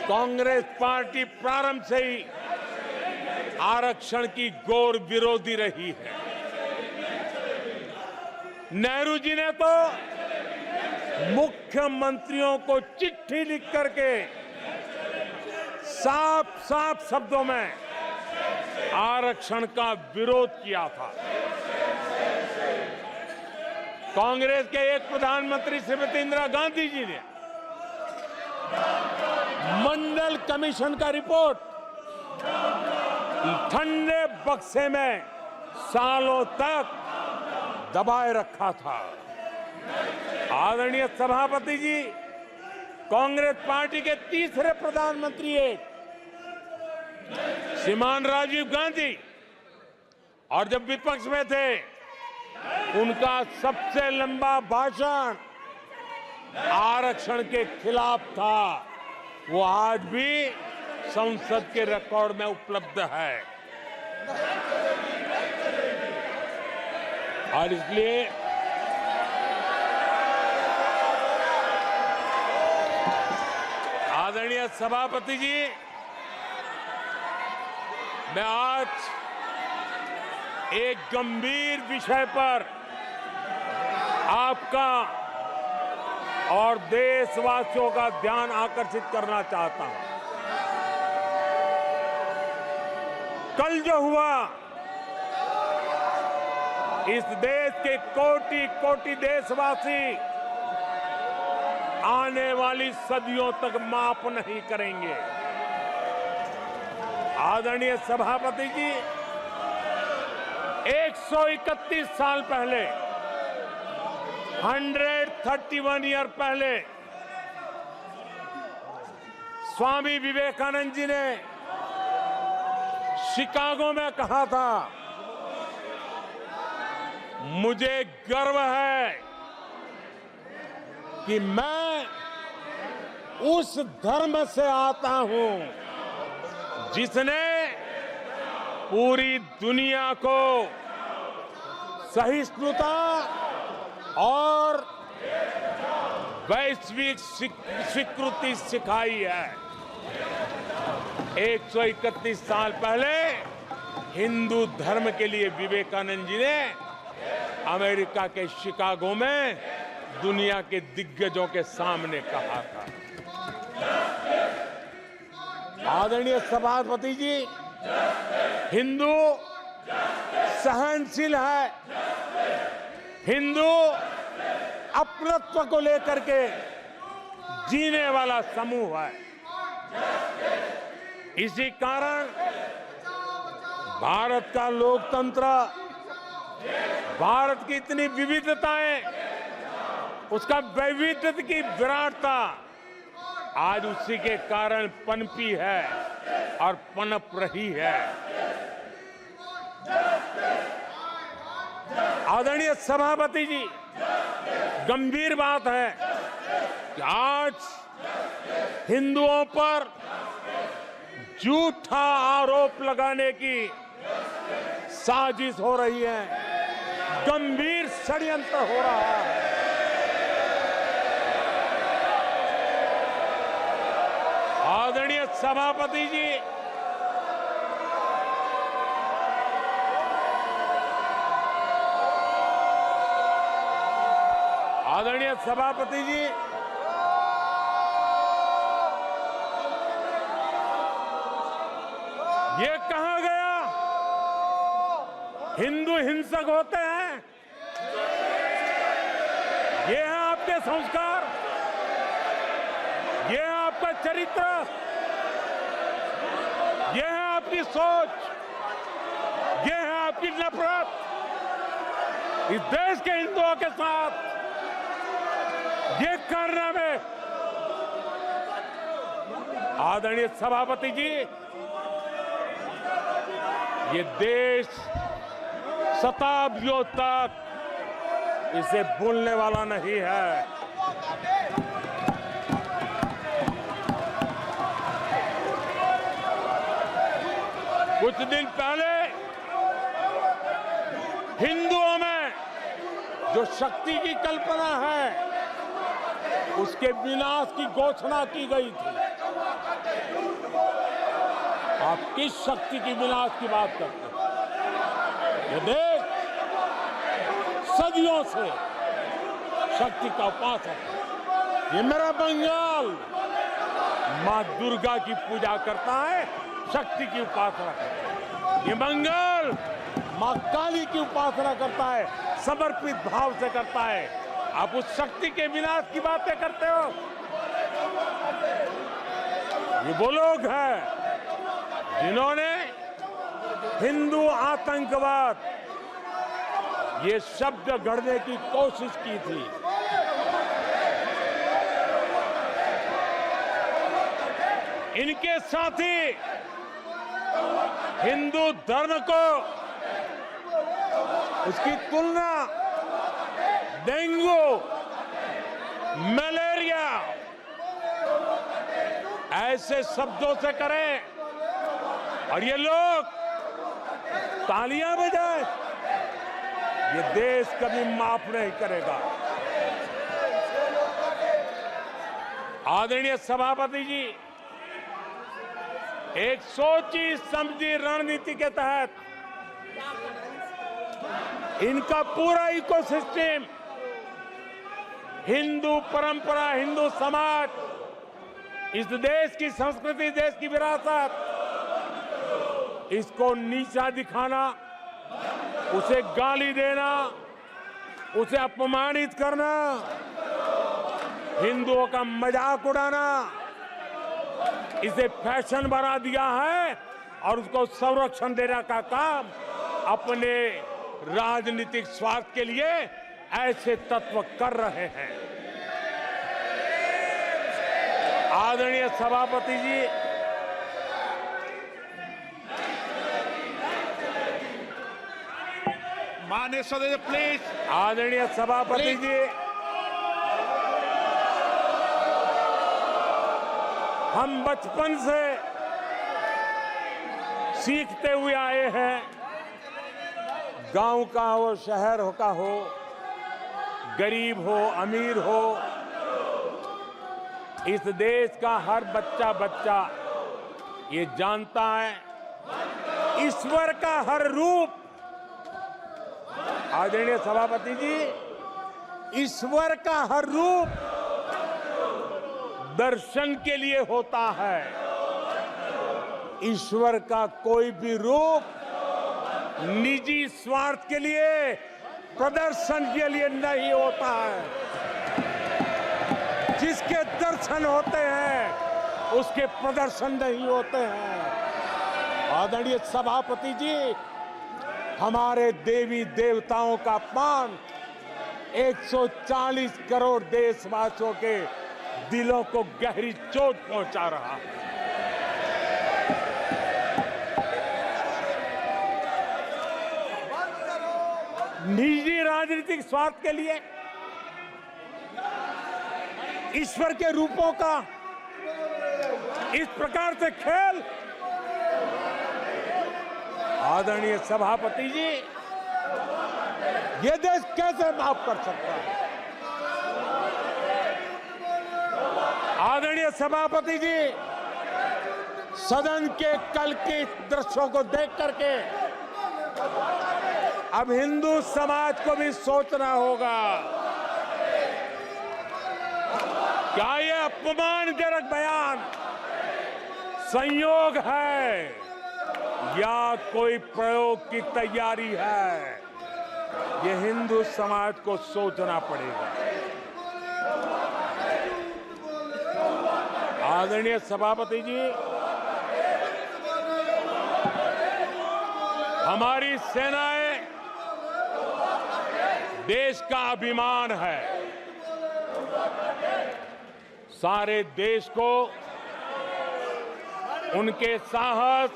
कांग्रेस पार्टी प्रारंभ से ही आरक्षण की घोर विरोधी रही है। नेहरू जी ने तो मुख्यमंत्रियों को चिट्ठी लिख करके साफ साफ शब्दों में आरक्षण का विरोध किया था। कांग्रेस के एक प्रधानमंत्री श्रीमती इंदिरा गांधी जी ने मंडल कमीशन का रिपोर्ट ठंडे बक्से में सालों तक दबाए रखा था। आदरणीय सभापति जी, कांग्रेस पार्टी के तीसरे प्रधानमंत्री श्रीमान राजीव गांधी, और जब विपक्ष में थे उनका सबसे लंबा भाषण आरक्षण के खिलाफ था। वो आज भी संसद के रिकॉर्ड में उपलब्ध है। और इसलिए आदरणीय सभापति जी, मैं आज एक गंभीर विषय पर आपका और देशवासियों का ध्यान आकर्षित करना चाहता हूं। कल जो हुआ, इस देश के कोटि कोटि देशवासी आने वाली सदियों तक माफ नहीं करेंगे। आदरणीय सभापति जी, 131 साल पहले, 131 ईयर पहले स्वामी विवेकानंद जी ने शिकागो में कहा था, मुझे गर्व है कि मैं उस धर्म से आता हूं जिसने पूरी दुनिया को सहिष्णुता और वैश्विक स्वीकृति सिखाई है। 131 साल पहले हिंदू धर्म के लिए विवेकानंद जी ने अमेरिका के शिकागो में दुनिया के दिग्गजों के सामने कहा था। आदरणीय सभापति जी, हिंदू सहनशील है, हिंदू अपनत्व को लेकर के जीने वाला समूह है। इसी कारण भारत का लोकतंत्र, भारत की इतनी विविधताएं, उसका वैविध्य की विराटता आज उसी के कारण पनपी है और पनप रही है। आदरणीय सभापति जी, गंभीर बात है कि आज हिंदुओं पर झूठा आरोप लगाने की साजिश हो रही है, गंभीर षड्यंत्र हो रहा है। आदरणीय सभापति जी, आदरणीय सभापति जी, ये कहा गया हिंदू हिंसक होते हैं? ये है आपके संस्कार, ये है आपका चरित्र, ये है आपकी सोच, ये है आपकी नफरत इस देश के हिंदुओं के साथ। ये कारनामे, आदरणीय सभापति जी, ये देश शताब्दियों तक इसे भूलने वाला नहीं है। कुछ दिन पहले हिंदुओं में जो शक्ति की कल्पना है, उसके विनाश की घोषणा की गई थी। आप किस शक्ति की विनाश की बात करते हैं? ये देश सदियों से शक्ति का उपासक है। ये मेरा बंगाल मां दुर्गा की पूजा करता है, शक्ति की उपासना करता है। ये बंगाल मां काली की उपासना करता है, समर्पित भाव से करता है। आप उस शक्ति के विनाश की बातें करते हो। ये वो लोग हैं जिन्होंने हिंदू आतंकवाद ये शब्द गढ़ने की कोशिश की थी। इनके साथी हिंदू धर्म को, उसकी तुलना डेंगू, मलेरिया ऐसे शब्दों से करें और ये लोग तालियां बजाएं, ये देश कभी माफ नहीं करेगा। आदरणीय सभापति जी, एक सोची समझी रणनीति के तहत इनका पूरा इकोसिस्टम, हिंदू परंपरा, हिंदू समाज, इस देश की संस्कृति, देश की विरासत, इसको नीचा दिखाना, उसे गाली देना, उसे अपमानित करना, हिंदुओं का मजाक उड़ाना, इसे फैशन बना दिया है और उसको संरक्षण देने का काम अपने राजनीतिक स्वार्थ के लिए ऐसे तत्व कर रहे हैं। आदरणीय सभापति जी, माननीय सदस्य प्लीज। आदरणीय सभापति जी, हम बचपन से सीखते हुए आए हैं, गांव का हो, शहर का हो, गरीब हो, अमीर हो, इस देश का हर बच्चा ये जानता है ईश्वर का हर रूप, आदरणीय सभापति जी, ईश्वर का हर रूप दर्शन के लिए होता है। ईश्वर का कोई भी रूप निजी स्वार्थ के लिए, प्रदर्शन के लिए नहीं होता है। जिसके दर्शन होते हैं उसके प्रदर्शन नहीं होते हैं। आदरणीय सभापति जी, हमारे देवी देवताओं का अपमान 140 करोड़ देशवासियों के दिलों को गहरी चोट पहुंचा रहा है। निजी राजनीतिक स्वार्थ के लिए ईश्वर के रूपों का इस प्रकार से खेल, आदरणीय सभापति जी, ये देश कैसे माफ कर सकता है? आदरणीय सभापति जी, सदन के कल के दृश्यों को देख करके अब हिंदू समाज को भी सोचना होगा, क्या ये अपमानजनक बयान संयोग है या कोई प्रयोग की तैयारी है? ये हिंदू समाज को सोचना पड़ेगा। आदरणीय सभापति जी, हमारी सेनाएं देश का अभिमान है। सारे देश को उनके साहस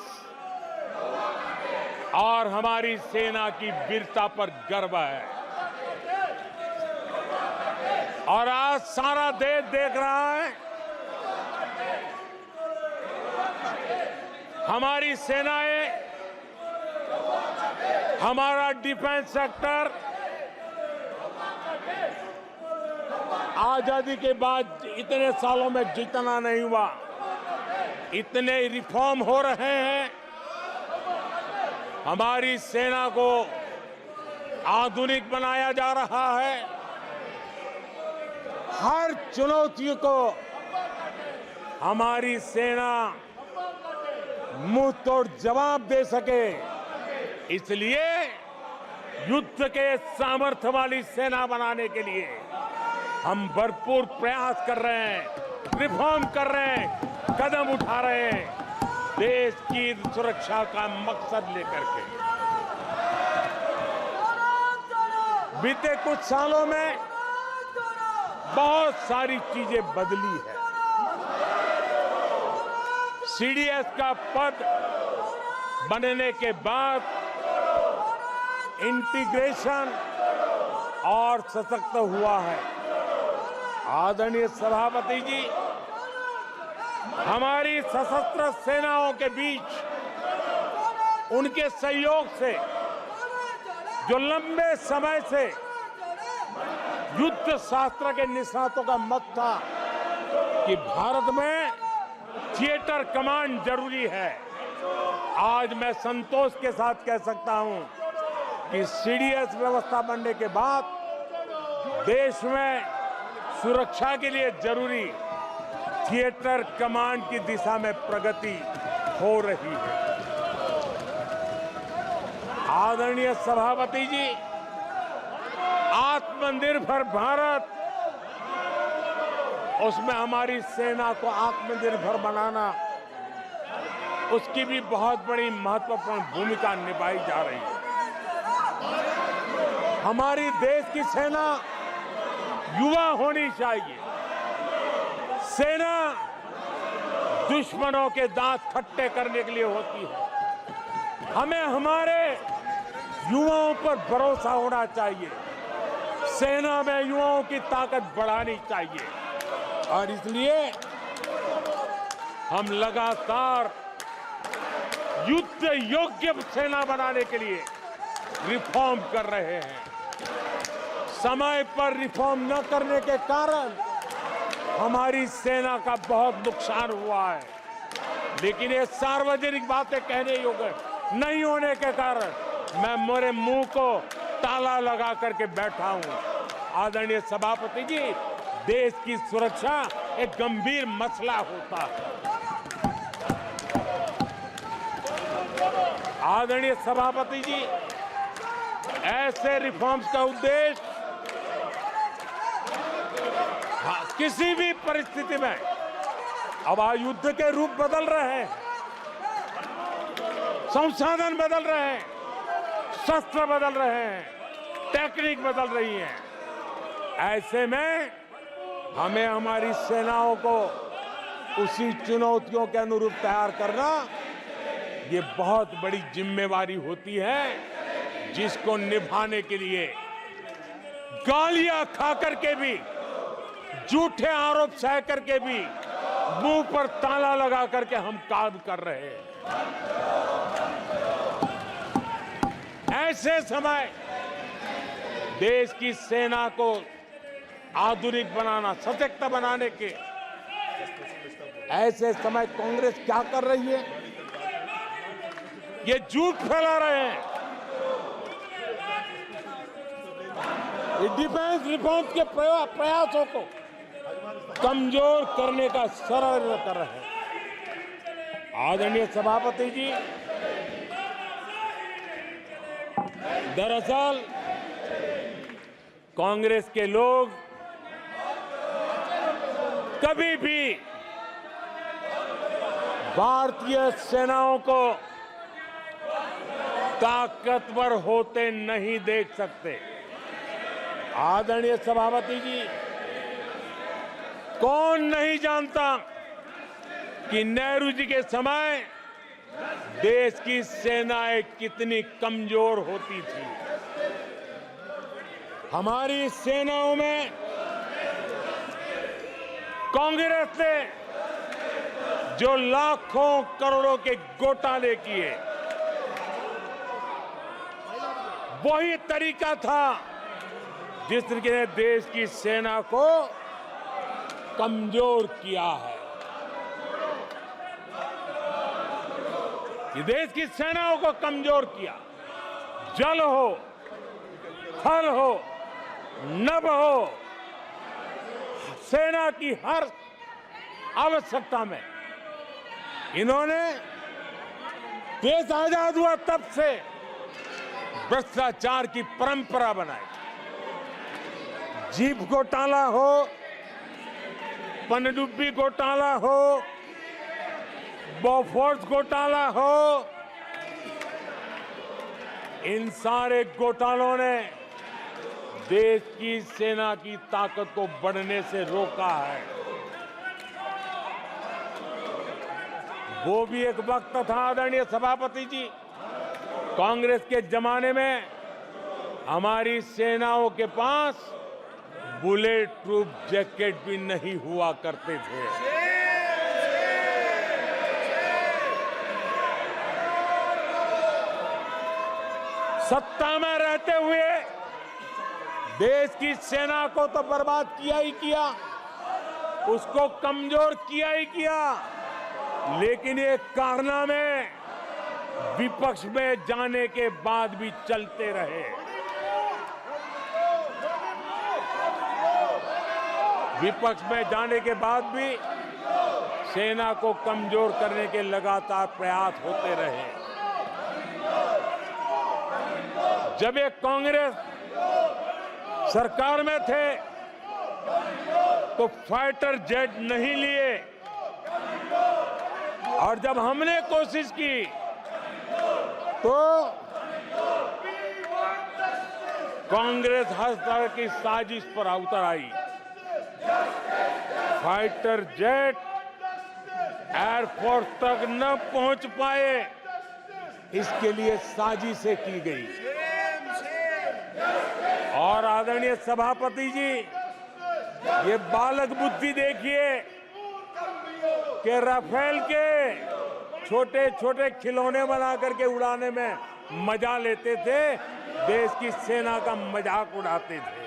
और हमारी सेना की वीरता पर गर्व है। और आज सारा देश देख रहा है, हमारी सेनाएं, हमारा डिफेंस सेक्टर आजादी के बाद इतने सालों में जितना नहीं हुआ, इतने रिफॉर्म हो रहे हैं। हमारी सेना को आधुनिक बनाया जा रहा है। हर चुनौती को हमारी सेना मुंह तोड़ जवाब दे सके, इसलिए युद्ध के सामर्थ्य वाली सेना बनाने के लिए हम भरपूर प्रयास कर रहे हैं, रिफॉर्म कर रहे हैं, कदम उठा रहे हैं, देश की सुरक्षा का मकसद लेकर के। बीते कुछ सालों में बहुत सारी चीजें बदली है। सीडीएस का पद बनने के बाद इंटीग्रेशन और सशक्त हुआ है। आदरणीय सभापति जी, हमारी सशस्त्र सेनाओं के बीच उनके सहयोग से जो लंबे समय से युद्ध शास्त्र के निष्णातों का मत था कि भारत में थिएटर कमांड जरूरी है, आज मैं संतोष के साथ कह सकता हूं कि सीडीएस व्यवस्था बनने के बाद देश में सुरक्षा के लिए जरूरी थिएटर कमांड की दिशा में प्रगति हो रही है। आदरणीय सभापति जी, आत्मनिर्भर भारत, उसमें हमारी सेना को आत्मनिर्भर बनाना, उसकी भी बहुत बड़ी महत्वपूर्ण भूमिका निभाई जा रही है। हमारी देश की सेना युवा होनी चाहिए। सेना दुश्मनों के दांत खट्टे करने के लिए होती है। हमें हमारे युवाओं पर भरोसा होना चाहिए। सेना में युवाओं की ताकत बढ़ानी चाहिए और इसलिए हम लगातार युद्ध योग्य सेना बनाने के लिए रिफॉर्म कर रहे हैं। समय पर रिफॉर्म न करने के कारण हमारी सेना का बहुत नुकसान हुआ है, लेकिन ये सार्वजनिक बातें कहने योग्य नहीं होने के कारण मैं मेरे मुंह को ताला लगा करके बैठा हूं। आदरणीय सभापति जी, देश की सुरक्षा एक गंभीर मसला होता है। आदरणीय सभापति जी, ऐसे रिफॉर्म्स का उद्देश्य किसी भी परिस्थिति में, अब युद्ध के रूप बदल रहे हैं, संसाधन बदल रहे हैं, शस्त्र बदल रहे हैं, टेक्निक बदल रही है। ऐसे में हमें हमारी सेनाओं को उसी चुनौतियों के अनुरूप तैयार करना, ये बहुत बड़ी जिम्मेवारी होती है, जिसको निभाने के लिए गालियां खा करके भी, झूठे आरोप सह करके भी, मुंह पर ताला लगा करके हम काम कर रहे हैं। ऐसे समय देश की सेना को आधुनिक बनाना, सशक्त बनाने के ऐसे समय कांग्रेस क्या कर रही है? ये झूठ फैला रहे हैं। ये डिफेंस रिफॉर्म के प्रयासों को कमजोर करने का षड्यंत्र कर रहे हैं। आदरणीय सभापति जी, दरअसल कांग्रेस के लोग कभी भी भारतीय सेनाओं को ताकतवर होते नहीं देख सकते। आदरणीय सभापति जी, कौन नहीं जानता कि नेहरू जी के समय देश की सेनाएं कितनी कमजोर होती थी। हमारी सेनाओं में कांग्रेस ने जो लाखों करोड़ों के घोटाले किए, वही तरीका था जिस तरीके ने देश की सेना को कमजोर किया है। ये देश की सेनाओं को कमजोर किया। जल हो, थल हो, नभ हो, सेना की हर आवश्यकता में इन्होंने, देश आजाद हुआ तब से भ्रष्टाचार की परंपरा बनाई। जीप घोटाला हो, पनडुब्बी घोटाला हो, बोफोर्स घोटाला हो, इन सारे घोटालों ने देश की सेना की ताकत को बढ़ने से रोका है। वो भी एक वक्त था आदरणीय सभापति जी, कांग्रेस के जमाने में हमारी सेनाओं के पास बुलेट प्रूफ जैकेट भी नहीं हुआ करते थे। सत्ता में रहते हुए देश की सेना को तो बर्बाद किया ही किया, उसको कमजोर किया ही किया, लेकिन ये कारनामे विपक्ष में जाने के बाद भी चलते रहे। विपक्ष में जाने के बाद भी सेना को कमजोर करने के लगातार प्रयास होते रहे। जब ये कांग्रेस सरकार में थे तो फाइटर जेट नहीं लिए, और जब हमने कोशिश की तो कांग्रेस हर तरह की साजिश पर उतर आई। फाइटर जेट एयरफोर्स तक न पहुंच पाए, इसके लिए साजिशें की गई। और आदरणीय सभापति जी, ये बालक बुद्धि देखिए कि राफेल के छोटे छोटे खिलौने बना करके उड़ाने में मजा लेते थे, देश की सेना का मजाक उड़ाते थे।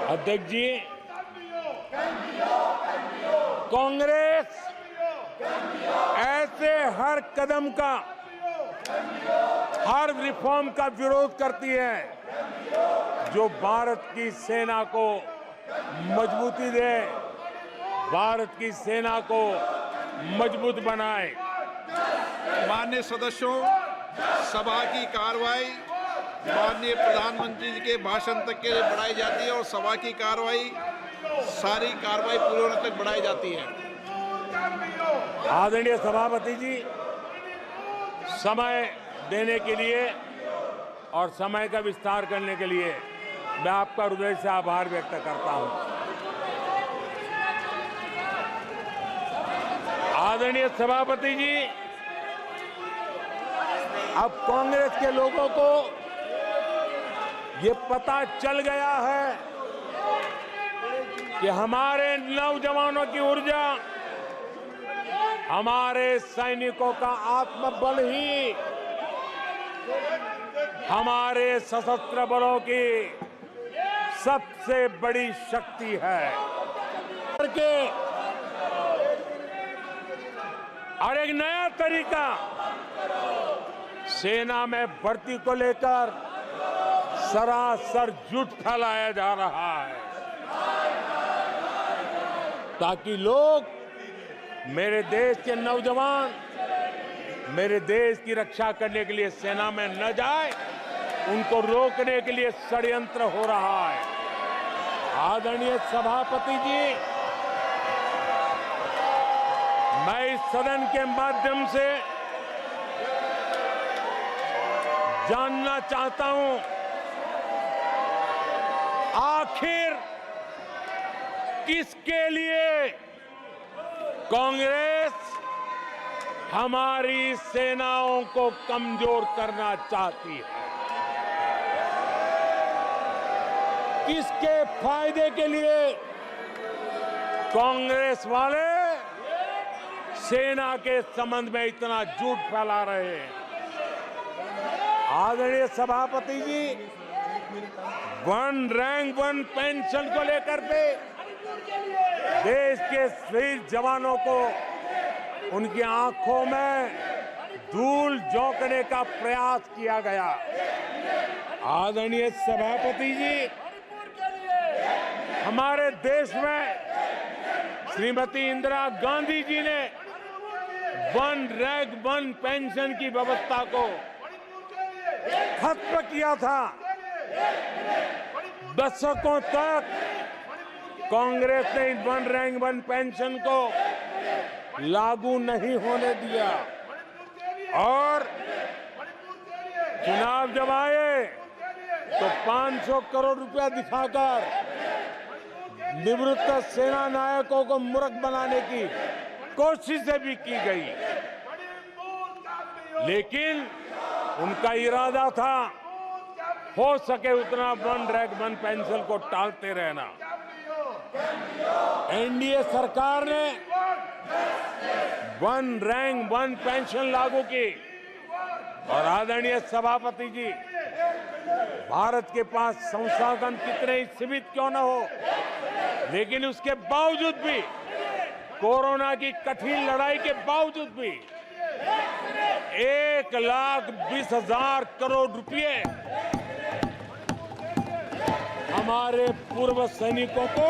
अध्यक्ष जी, कांग्रेस ऐसे हर कदम का, हर रिफॉर्म का विरोध करती है जो भारत की सेना को मजबूती दे, भारत की सेना को मजबूत बनाए। माननीय सदस्यों, सभा की कार्रवाई माननीय प्रधानमंत्री जी के भाषण तक के लिए बढ़ाई जाती है और सभा की कार्रवाई सारी कार्रवाई पूरे होने तक बढ़ाई जाती है। आदरणीय सभापति जी, समय देने के लिए और समय का विस्तार करने के लिए मैं आपका हृदय से आभार व्यक्त करता हूं। आदरणीय सभापति जी, अब कांग्रेस के लोगों को ये पता चल गया है कि हमारे नौजवानों की ऊर्जा, हमारे सैनिकों का आत्मबल ही हमारे सशस्त्र बलों की सबसे बड़ी शक्ति है। और एक नया तरीका सेना में भर्ती को लेकर सरासर झूठ फैलाया जा रहा है, ताकि लोग, मेरे देश के नौजवान मेरे देश की रक्षा करने के लिए सेना में न जाए, उनको रोकने के लिए षड्यंत्र हो रहा है। आदरणीय सभापति जी, मैं इस सदन के माध्यम से जानना चाहता हूं, आखिर किसके लिए कांग्रेस हमारी सेनाओं को कमजोर करना चाहती है? किसके फायदे के लिए कांग्रेस वाले सेना के संबंध में इतना झूठ फैला रहे हैं? आदरणीय सभापति जी, वन रैंक वन पेंशन को लेकर के देश के शहीद जवानों को उनकी आंखों में धूल झोंकने का प्रयास किया गया। आदरणीय सभापति जी, हमारे देश में श्रीमती इंदिरा गांधी जी ने वन रैंक वन पेंशन की व्यवस्था को खत्म किया था। दशकों तक कांग्रेस ने इस वन रैंक वन पेंशन को लागू नहीं होने दिया, और चुनाव जब आए तो 500 करोड़ रुपया दिखाकर निवृत्त सेना नायकों को मूर्ख बनाने की कोशिशें भी की गई, लेकिन उनका इरादा था हो सके उतना वन रैंक वन पेंशन को टालते रहना। एनडीए सरकार ने वन रैंक वन पेंशन लागू की, और आदरणीय सभापति जी, भारत के पास संसाधन कितने ही सीमित क्यों न हो, लेकिन उसके बावजूद भी, कोरोना की कठिन लड़ाई के बावजूद भी 1,20,000 करोड़ रुपए हमारे पूर्व सैनिकों को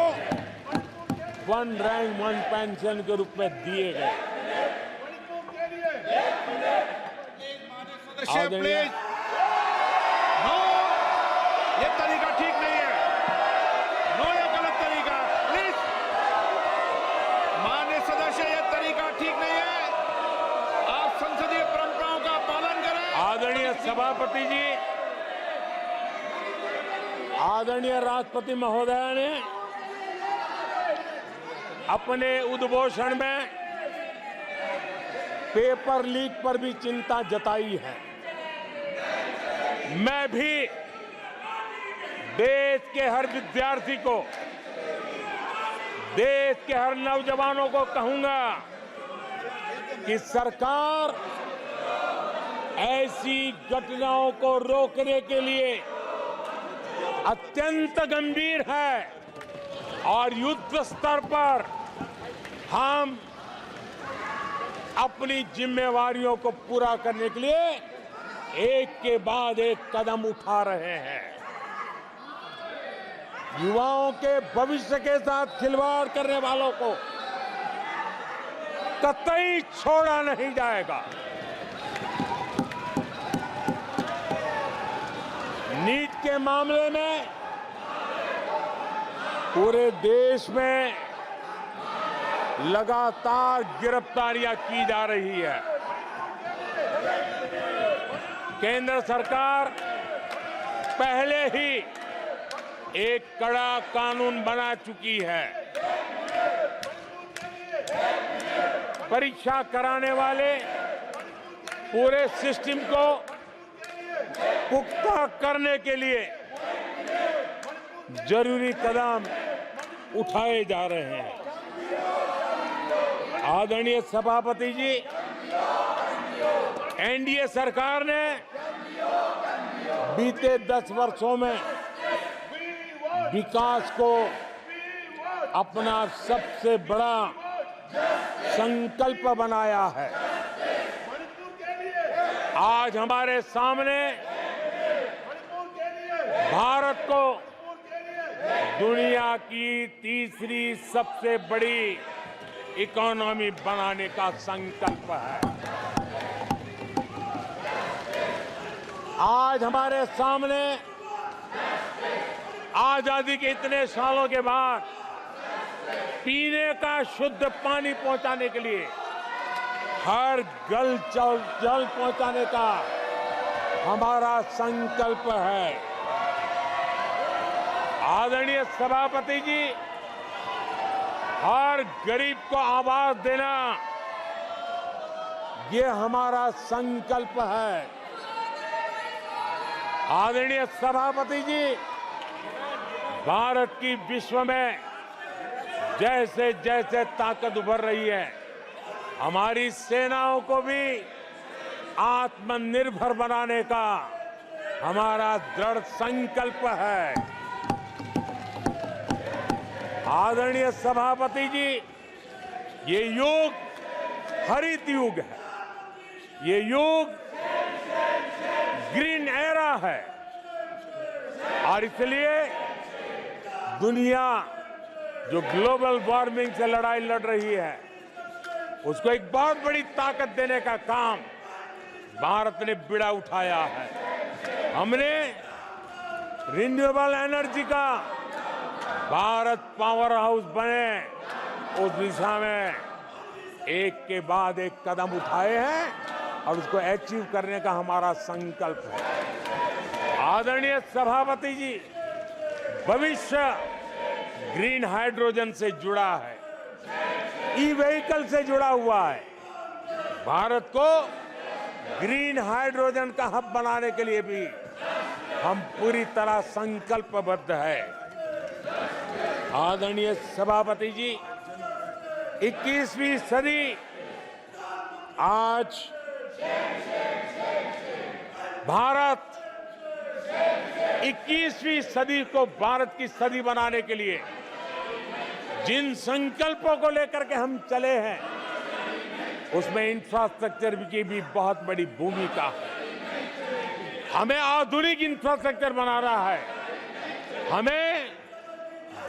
वन रैंक वन पेंशन के रूप में दिए गए। प्लीज, नो, ये तरीका ठीक नहीं है। नो, ये गलत तरीका। प्लीज, माननीय सदस्य, ये तरीका ठीक नहीं है। आप संसदीय परंपराओं का पालन करें। आदरणीय सभापति जी, आदरणीय राष्ट्रपति महोदय ने अपने उद्घोषण में पेपर लीक पर भी चिंता जताई है। मैं भी देश के हर विद्यार्थी को, देश के हर नौजवानों को कहूंगा कि सरकार ऐसी घटनाओं को रोकने के लिए अत्यंत गंभीर है और युद्ध स्तर पर हम अपनी जिम्मेवारियों को पूरा करने के लिए एक के बाद एक कदम उठा रहे हैं। युवाओं के भविष्य के साथ खिलवाड़ करने वालों को कतई छोड़ा नहीं जाएगा। नीट के मामले में पूरे देश में लगातार गिरफ्तारियां की जा रही है। केंद्र सरकार पहले ही एक कड़ा कानून बना चुकी है। परीक्षा कराने वाले पूरे सिस्टम को पुख्ता करने के लिए जरूरी कदम उठाए जा रहे हैं। आदरणीय सभापति जी, एनडीए सरकार ने बीते 10 वर्षों में विकास को अपना सबसे बड़ा संकल्प बनाया है। आज हमारे सामने भारत को दुनिया की तीसरी सबसे बड़ी इकोनॉमी बनाने का संकल्प है। आज हमारे सामने आजादी के इतने सालों के बाद पीने का शुद्ध पानी पहुंचाने के लिए, हर जल पहुंचाने का हमारा संकल्प है। आदरणीय सभापति जी, हर गरीब को आवाज देना ये हमारा संकल्प है। आदरणीय सभापति जी, भारत की विश्व में जैसे जैसे ताकत उभर रही है, हमारी सेनाओं को भी आत्मनिर्भर बनाने का हमारा दृढ़ संकल्प है। आदरणीय सभापति जी, ये युग हरित युग है, ये युग ग्रीन एरा है और इसलिए दुनिया जो ग्लोबल वार्मिंग से लड़ाई लड़ रही है, उसको एक बहुत बड़ी ताकत देने का काम भारत ने बीड़ा उठाया है। हमने रिन्यूएबल एनर्जी का भारत पावर हाउस बने, उस दिशा में एक के बाद एक कदम उठाए हैं और उसको अचीव करने का हमारा संकल्प है। आदरणीय सभापति जी, भविष्य ग्रीन हाइड्रोजन से जुड़ा है, ई व्हीकल से जुड़ा हुआ है। भारत को ग्रीन हाइड्रोजन का हब बनाने के लिए भी हम पूरी तरह संकल्पबद्ध है। आदरणीय सभापति जी, 21वीं सदी आज भारत 21वीं सदी को भारत की सदी बनाने के लिए जिन संकल्पों को लेकर के हम चले हैं, उसमें इंफ्रास्ट्रक्चर की भी बहुत बड़ी भूमिका है। हमें आधुनिक इंफ्रास्ट्रक्चर बनाना है। हमें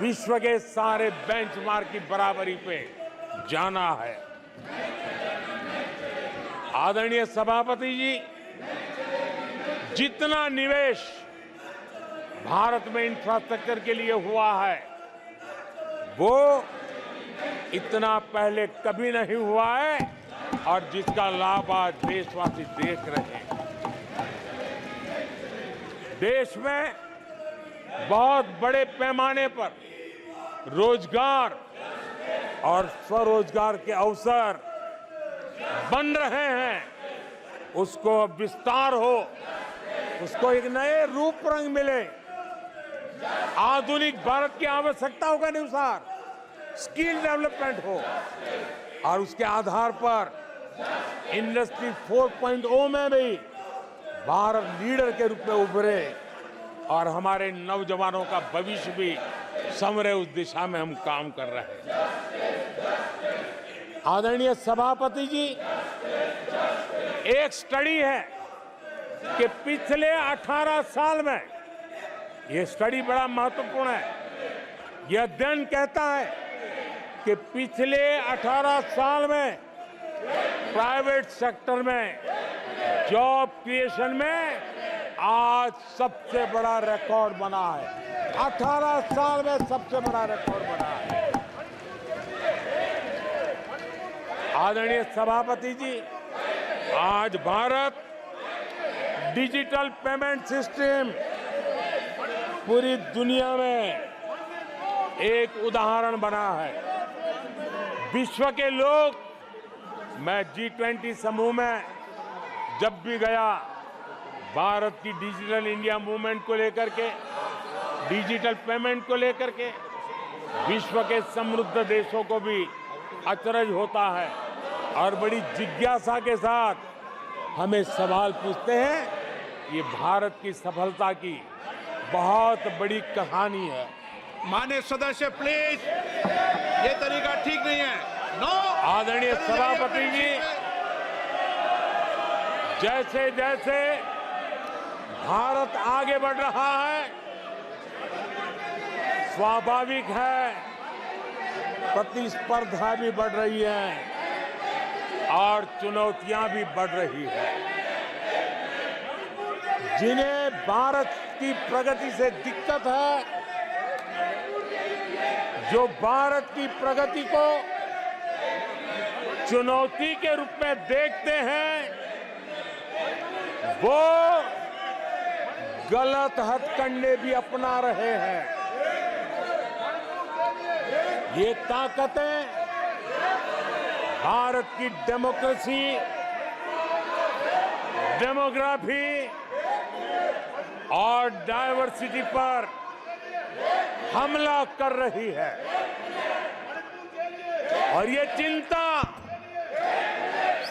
विश्व के सारे बेंचमार्क की बराबरी पे जाना है। आदरणीय सभापति जी, जितना निवेश भारत में इंफ्रास्ट्रक्चर के लिए हुआ है वो इतना पहले कभी नहीं हुआ है और जिसका लाभ आज देशवासी देख रहे हैं। देश में बहुत बड़े पैमाने पर रोजगार और स्वरोजगार के अवसर बन रहे हैं। उसको विस्तार हो, उसको एक नए रूप रंग मिले। आधुनिक भारत की आवश्यकताओं के अनुसार स्किल डेवलपमेंट हो और उसके आधार पर इंडस्ट्री 4.0 में भी भारत लीडर के रूप में उभरे और हमारे नौजवानों का भविष्य भी संवरे। उस दिशा में हम काम कर रहे हैं। आदरणीय सभापति जी, एक स्टडी है कि पिछले 18 साल में, यह स्टडी बड़ा महत्वपूर्ण है, यह अध्ययन कहता है कि पिछले 18 साल में प्राइवेट सेक्टर में जॉब क्रिएशन में आज सबसे बड़ा रिकॉर्ड बना है। 18 साल में सबसे बड़ा रिकॉर्ड बना है। आदरणीय सभापति जी, आज भारत डिजिटल पेमेंट सिस्टम पूरी दुनिया में एक उदाहरण बना है। विश्व के लोग, मैं G20 समूह में जब भी गया, भारत की डिजिटल इंडिया मूवमेंट को लेकर के, डिजिटल पेमेंट को लेकर के विश्व के समृद्ध देशों को भी अचरज होता है और बड़ी जिज्ञासा के साथ हमें सवाल पूछते हैं। ये भारत की सफलता की बहुत बड़ी कहानी है। माननीय सदस्य प्लीज, ये तरीका ठीक नहीं है। नो। आदरणीय सभापति जी, जैसे जैसे भारत आगे बढ़ रहा है, स्वाभाविक है प्रतिस्पर्धा भी बढ़ रही है और चुनौतियां भी बढ़ रही है। जिन्हें भारत की प्रगति से दिक्कत है, जो भारत की प्रगति को चुनौती के रूप में देखते हैं, वो गलत हथकंडे भी अपना रहे हैं। ये ताकतें भारत की डेमोक्रेसी, डेमोग्राफी और डायवर्सिटी पर हमला कर रही है और ये चिंता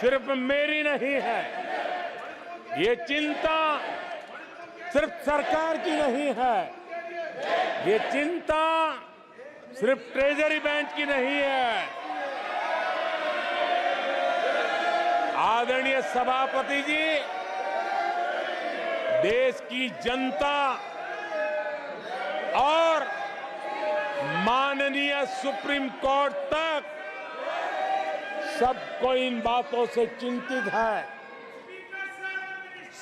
सिर्फ मेरी नहीं है, ये चिंता सिर्फ सरकार की नहीं है, ये चिंता सिर्फ ट्रेजरी बेंच की नहीं है। आदरणीय सभापति जी, देश की जनता और माननीय सुप्रीम कोर्ट तक सबको इन बातों से चिंतित है।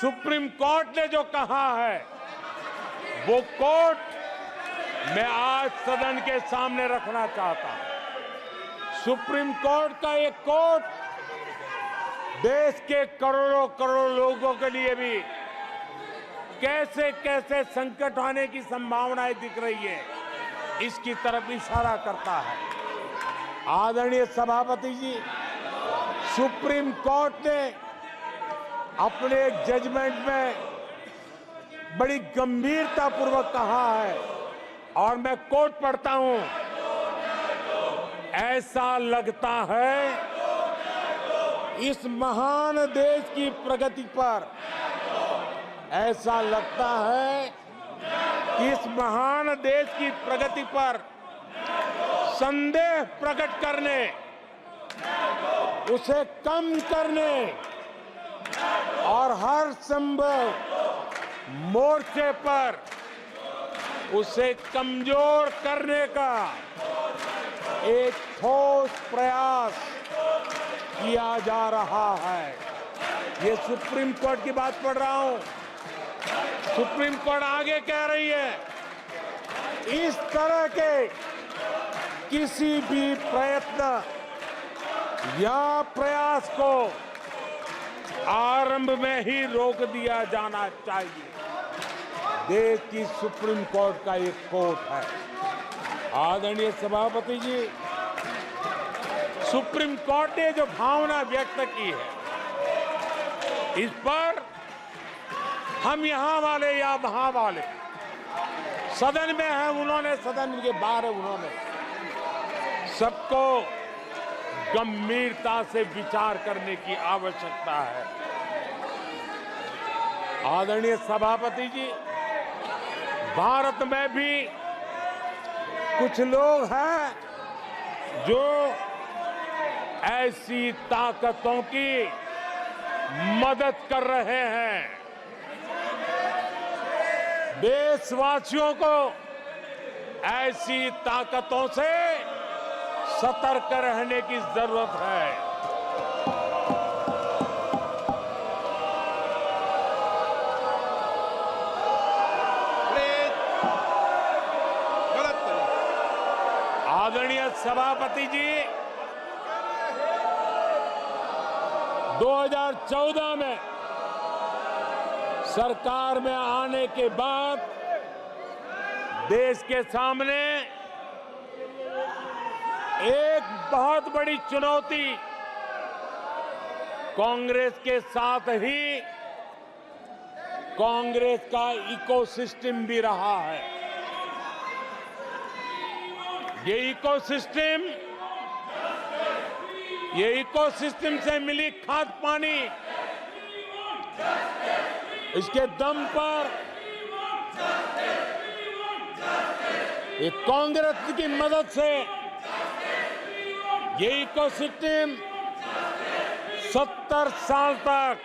सुप्रीम कोर्ट ने जो कहा है वो कोर्ट मैं आज सदन के सामने रखना चाहता हूं। सुप्रीम कोर्ट का एक कोर्ट देश के करोड़ों करोड़ लोगों के लिए भी कैसे कैसे संकट आने की संभावनाएं दिख रही है, इसकी तरफ इशारा करता है। आदरणीय सभापति जी, सुप्रीम कोर्ट ने अपने एक जजमेंट में बड़ी गंभीरता पूर्वक कहा है और मैं कोट पढ़ता हूं, ऐसा लगता है इस महान देश की प्रगति पर, ऐसा लगता है कि इस महान देश की प्रगति पर संदेह प्रकट करने उसे कम करने और हर संभव मोर्चे पर उसे कमजोर करने का एक ठोस प्रयास किया जा रहा है। ये सुप्रीम कोर्ट की बात पढ़ रहा हूं। सुप्रीम कोर्ट आगे कह रही है, इस तरह के किसी भी प्रयत्न या प्रयास को आरंभ में ही रोक दिया जाना चाहिए। देश की सुप्रीम कोर्ट का एक कोर्ट है। आदरणीय सभापति जी, सुप्रीम कोर्ट ने जो भावना व्यक्त की है, इस पर हम यहां वाले या वहां वाले, सदन में है उन्होंने, सदन के बाहर है उन्होंने, सबको गंभीरता से विचार करने की आवश्यकता है। आदरणीय सभापति जी, भारत में भी कुछ लोग हैं जो ऐसी ताकतों की मदद कर रहे हैं। देशवासियों को ऐसी ताकतों से सतर्क रहने की जरूरत है। आदरणीय सभापति जी, 2014 में सरकार में आने के बाद देश के सामने एक बहुत बड़ी चुनौती कांग्रेस के साथ ही कांग्रेस का इकोसिस्टम भी रहा है। ये इकोसिस्टम से मिली खाद पानी, इसके दम पर एक कांग्रेस की मदद से ये इकोसिस्टम 70 साल तक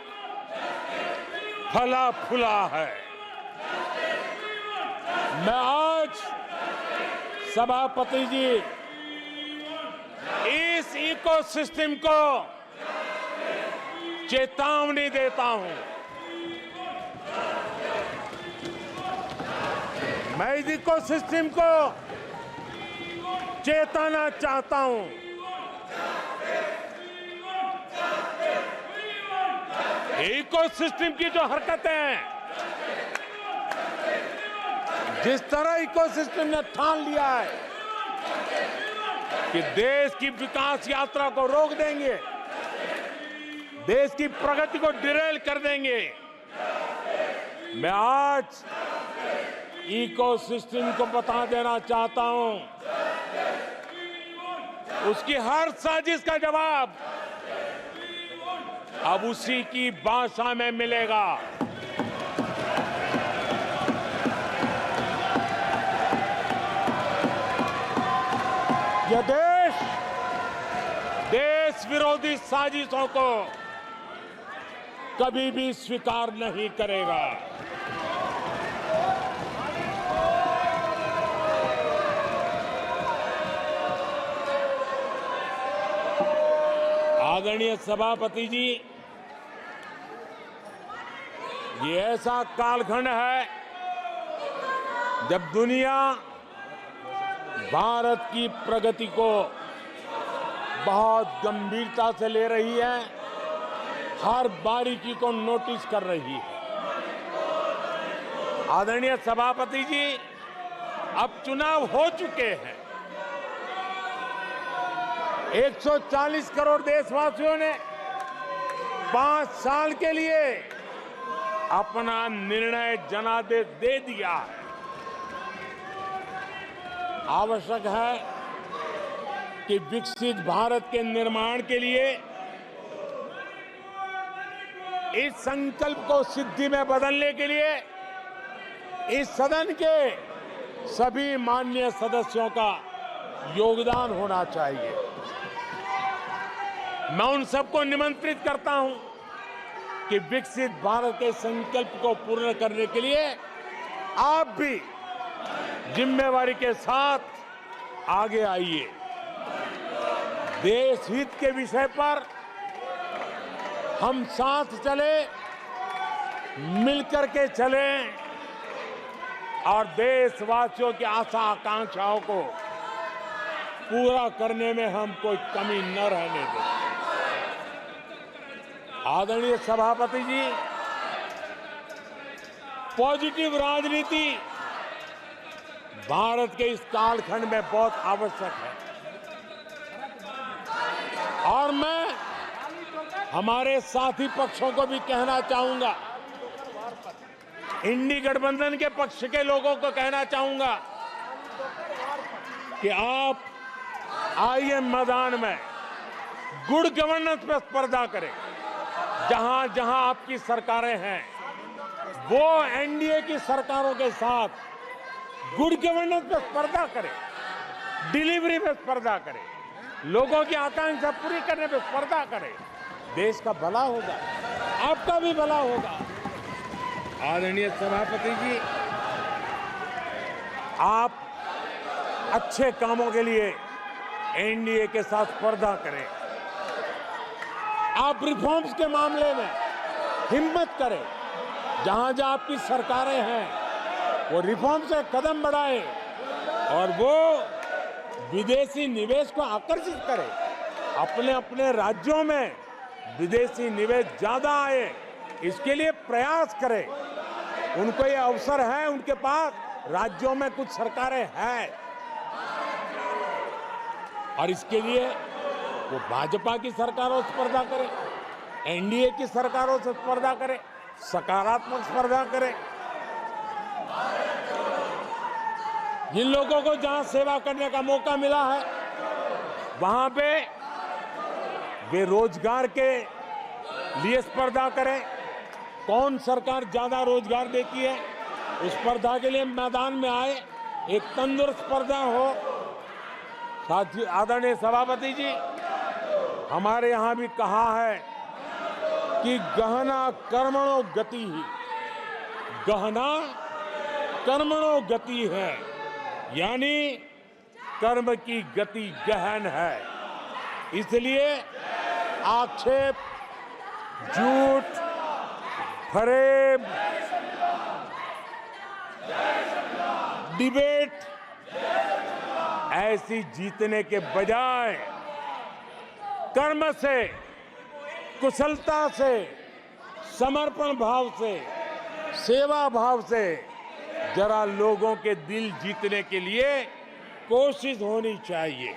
फला फूला है। मैं आज सभापति जी इस इकोसिस्टम को चेतावनी देता हूं। मैं इस इकोसिस्टम को चेताना चाहता हूं। इकोसिस्टम की जो हरकतें हैं, जिस तरह इकोसिस्टम ने ठान लिया है कि देश की विकास यात्रा को रोक देंगे, देश की प्रगति को डिरेल कर देंगे, मैं आज इकोसिस्टम को बता देना चाहता हूं, उसकी हर साजिश का जवाब अब उसी की भाषा में मिलेगा। यह देश विरोधी साजिशों को कभी भी स्वीकार नहीं करेगा। आदरणीय सभापति जी, ये ऐसा कालखंड है जब दुनिया भारत की प्रगति को बहुत गंभीरता से ले रही है, हर बारीकी को नोटिस कर रही है। आदरणीय सभापति जी, अब चुनाव हो चुके हैं। 140 करोड़ देशवासियों ने 5 साल के लिए अपना निर्णय जनादेश दे दिया है। आवश्यक है कि विकसित भारत के निर्माण के लिए इस संकल्प को सिद्धि में बदलने के लिए इस सदन के सभी माननीय सदस्यों का योगदान होना चाहिए। मैं उन सबको निमंत्रित करता हूं कि विकसित भारत के संकल्प को पूर्ण करने के लिए आप भी जिम्मेवारी के साथ आगे आइए। देश हित के विषय पर हम साथ चले, मिलकर के चलें और देशवासियों की आशा आकांक्षाओं को पूरा करने में हम कोई कमी न रहने दें। आदरणीय सभापति जी, पॉजिटिव राजनीति भारत के इस कालखंड में बहुत आवश्यक है और मैं हमारे साथी पक्षों को भी कहना चाहूंगा, इंडी गठबंधन के पक्ष के लोगों को कहना चाहूंगा कि आप आइए मैदान में, गुड गवर्नेंस पर स्पर्धा करें। जहां जहां आपकी सरकारें हैं वो एनडीए की सरकारों के साथ गुड गवर्नेंस पर स्पर्धा करें, डिलीवरी में स्पर्धा करें, लोगों की आकांक्षा पूरी करने पर स्पर्धा करें। देश का भला होगा, आपका भी भला होगा। आदरणीय सभापति जी, आप अच्छे कामों के लिए एनडीए के साथ स्पर्धा करें। आप रिफॉर्म्स के मामले में हिम्मत करें। जहां जहां आपकी सरकारें हैं वो रिफॉर्म से कदम बढ़ाएं और वो विदेशी निवेश को आकर्षित करें। अपने अपने राज्यों में विदेशी निवेश ज्यादा आए, इसके लिए प्रयास करें। उनको ये अवसर है, उनके पास राज्यों में कुछ सरकारें हैं और इसके लिए वो भाजपा की सरकारों से स्पर्धा करें, एनडीए की सरकारों से स्पर्धा करें, सकारात्मक स्पर्धा करें। जिन लोगों को जहां सेवा करने का मौका मिला है वहां पे वे रोजगार के लिए स्पर्धा करें। कौन सरकार ज्यादा रोजगार देती है उस स्पर्धा के लिए मैदान में आए, एक तंदुरुस्त स्पर्धा हो। साथी आदरणीय सभापति जी, हमारे यहां भी कहा है कि गहना कर्मणो गति ही, गहना कर्मणो गति है, यानी कर्म की गति गहन है। इसलिए आक्षेप, झूठ, फरेब, डिबेट ऐसी जीतने के बजाय कर्म से, कुशलता से, समर्पण भाव से, सेवा भाव से जरा लोगों के दिल जीतने के लिए कोशिश होनी चाहिए।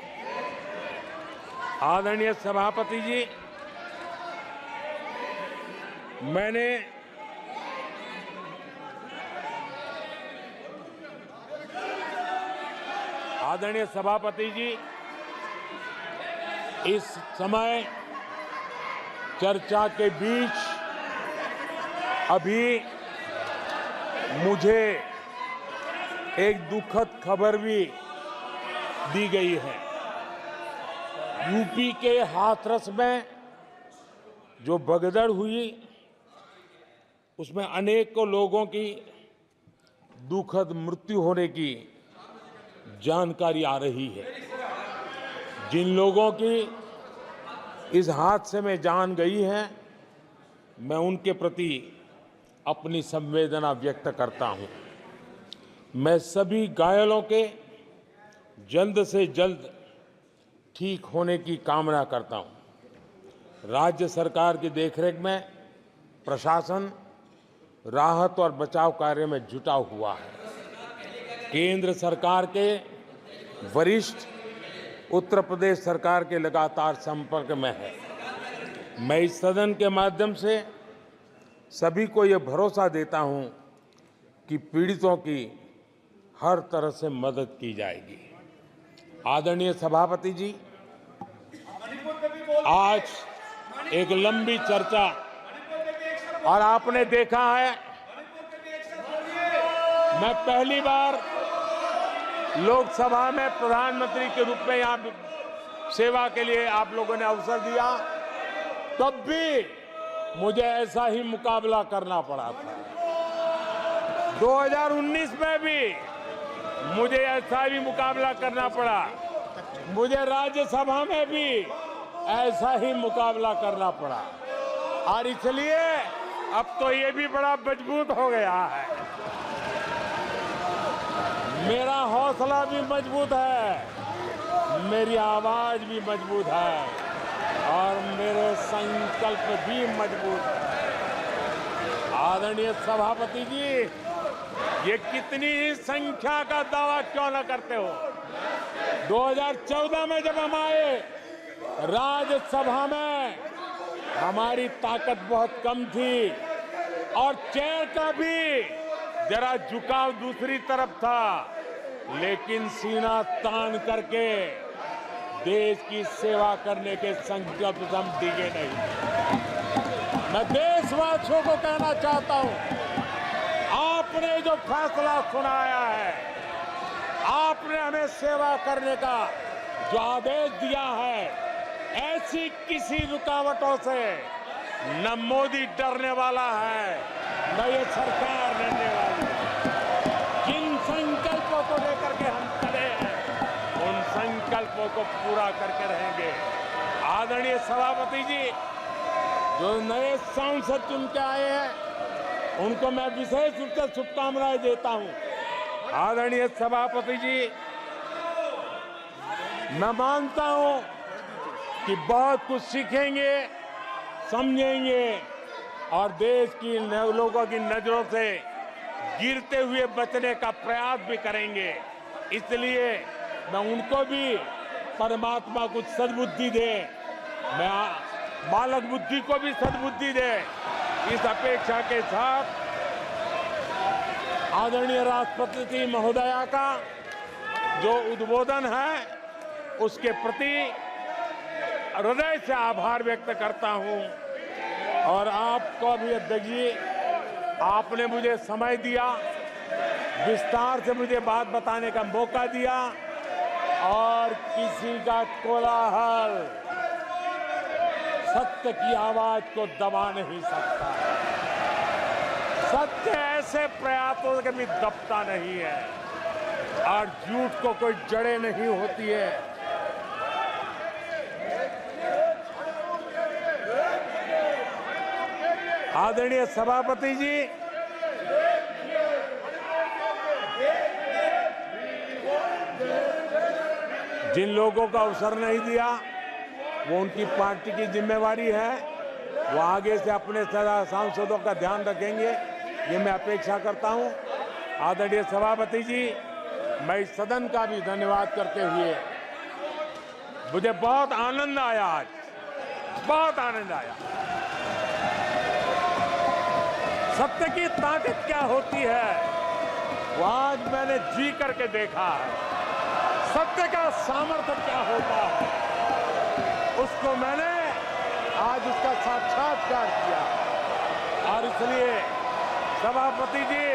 आदरणीय सभापति जी, मैंने आदरणीय सभापति जी, इस समय चर्चा के बीच अभी मुझे एक दुखद खबर भी दी गई है। यूपी के हाथरस में जो भगदड़ हुई उसमें अनेकों लोगों की दुखद मृत्यु होने की जानकारी आ रही है। जिन लोगों की इस हादसे में जान गई है, मैं उनके प्रति अपनी संवेदना व्यक्त करता हूं। मैं सभी घायलों के जल्द से जल्द ठीक होने की कामना करता हूं। राज्य सरकार की देखरेख में प्रशासन राहत और बचाव कार्य में जुटा हुआ है। केंद्र सरकार के वरिष्ठ उत्तर प्रदेश सरकार के लगातार संपर्क में है। मैं इस सदन के माध्यम से सभी को ये भरोसा देता हूं कि पीड़ितों की हर तरह से मदद की जाएगी। आदरणीय सभापति जी, आज एक लंबी चर्चा और आपने देखा है, मैं पहली बार लोकसभा में प्रधानमंत्री के रूप में यहाँ सेवा के लिए आप लोगों ने अवसर दिया। तब भी मुझे ऐसा ही मुकाबला करना पड़ा था। 2019 में भी मुझे ऐसा ही मुकाबला करना पड़ा। मुझे राज्यसभा में भी ऐसा ही मुकाबला करना पड़ा और इसलिए अब तो ये भी बड़ा मजबूत हो गया है। मेरा हौसला भी मजबूत है, मेरी आवाज भी मजबूत है और मेरे संकल्प भी मजबूत है। आदरणीय सभापति जी, ये कितनी ही संख्या का दावा क्यों न करते हो, 2014 में जब हम आए राज्यसभा में हमारी ताकत बहुत कम थी और चेयर का भी जरा झुकाव दूसरी तरफ था, लेकिन सीना तान करके देश की सेवा करने के संकल्प से हम डिगे नहीं। मैं देशवासियों को कहना चाहता हूं, आपने जो फैसला सुनाया है, आपने हमें सेवा करने का जो आदेश दिया है, ऐसी किसी रुकावटों से न मोदी डरने वाला है, न ये सरकार डरने वाली है। जिन संकल्पों को लेकर के हम चले हैं, उन संकल्पों को पूरा करके रहेंगे। आदरणीय सभापति जी, जो नए सांसद चुन के आए हैं, उनको मैं विशेष रूप से शुभकामनाएं देता हूं। आदरणीय सभापति जी, मैं मानता हूं कि बहुत कुछ सीखेंगे, समझेंगे और देश की लोगों की नजरों से गिरते हुए बचने का प्रयास भी करेंगे। इसलिए मैं उनको भी परमात्मा कुछ सद्बुद्धि दे, मैं बालक बुद्धि को भी सद्बुद्धि दे, इस अपेक्षा के साथ आदरणीय राष्ट्रपति महोदया का जो उद्बोधन है, उसके प्रति हृदय से आभार व्यक्त करता हूं। और आपको भी अध्यक्ष जी, आपने मुझे समय दिया, विस्तार से मुझे बात बताने का मौका दिया और किसी का कोलाहल सत्य की आवाज को दबा नहीं सकता। सत्य ऐसे प्रयासों से कभी दबता नहीं है और झूठ को कोई जड़ें नहीं होती है। आदरणीय सभापति जी, जिन लोगों को अवसर नहीं दिया, वो उनकी पार्टी की जिम्मेवारी है, वो आगे से अपने सांसदों का ध्यान रखेंगे, ये मैं अपेक्षा करता हूं। आदरणीय सभापति जी, मैं इस सदन का भी धन्यवाद करते हुए, मुझे बहुत आनंद आया, आज बहुत आनंद आया। सत्य की ताकत क्या होती है, वो आज मैंने जी करके देखा है। सत्य का सामर्थ्य क्या होता है, उसको मैंने आज उसका साक्षात्कार किया। और इसलिए सभापति जी,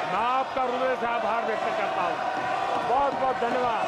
मैं आपका हृदय से आभार व्यक्त करता हूं। बहुत बहुत धन्यवाद।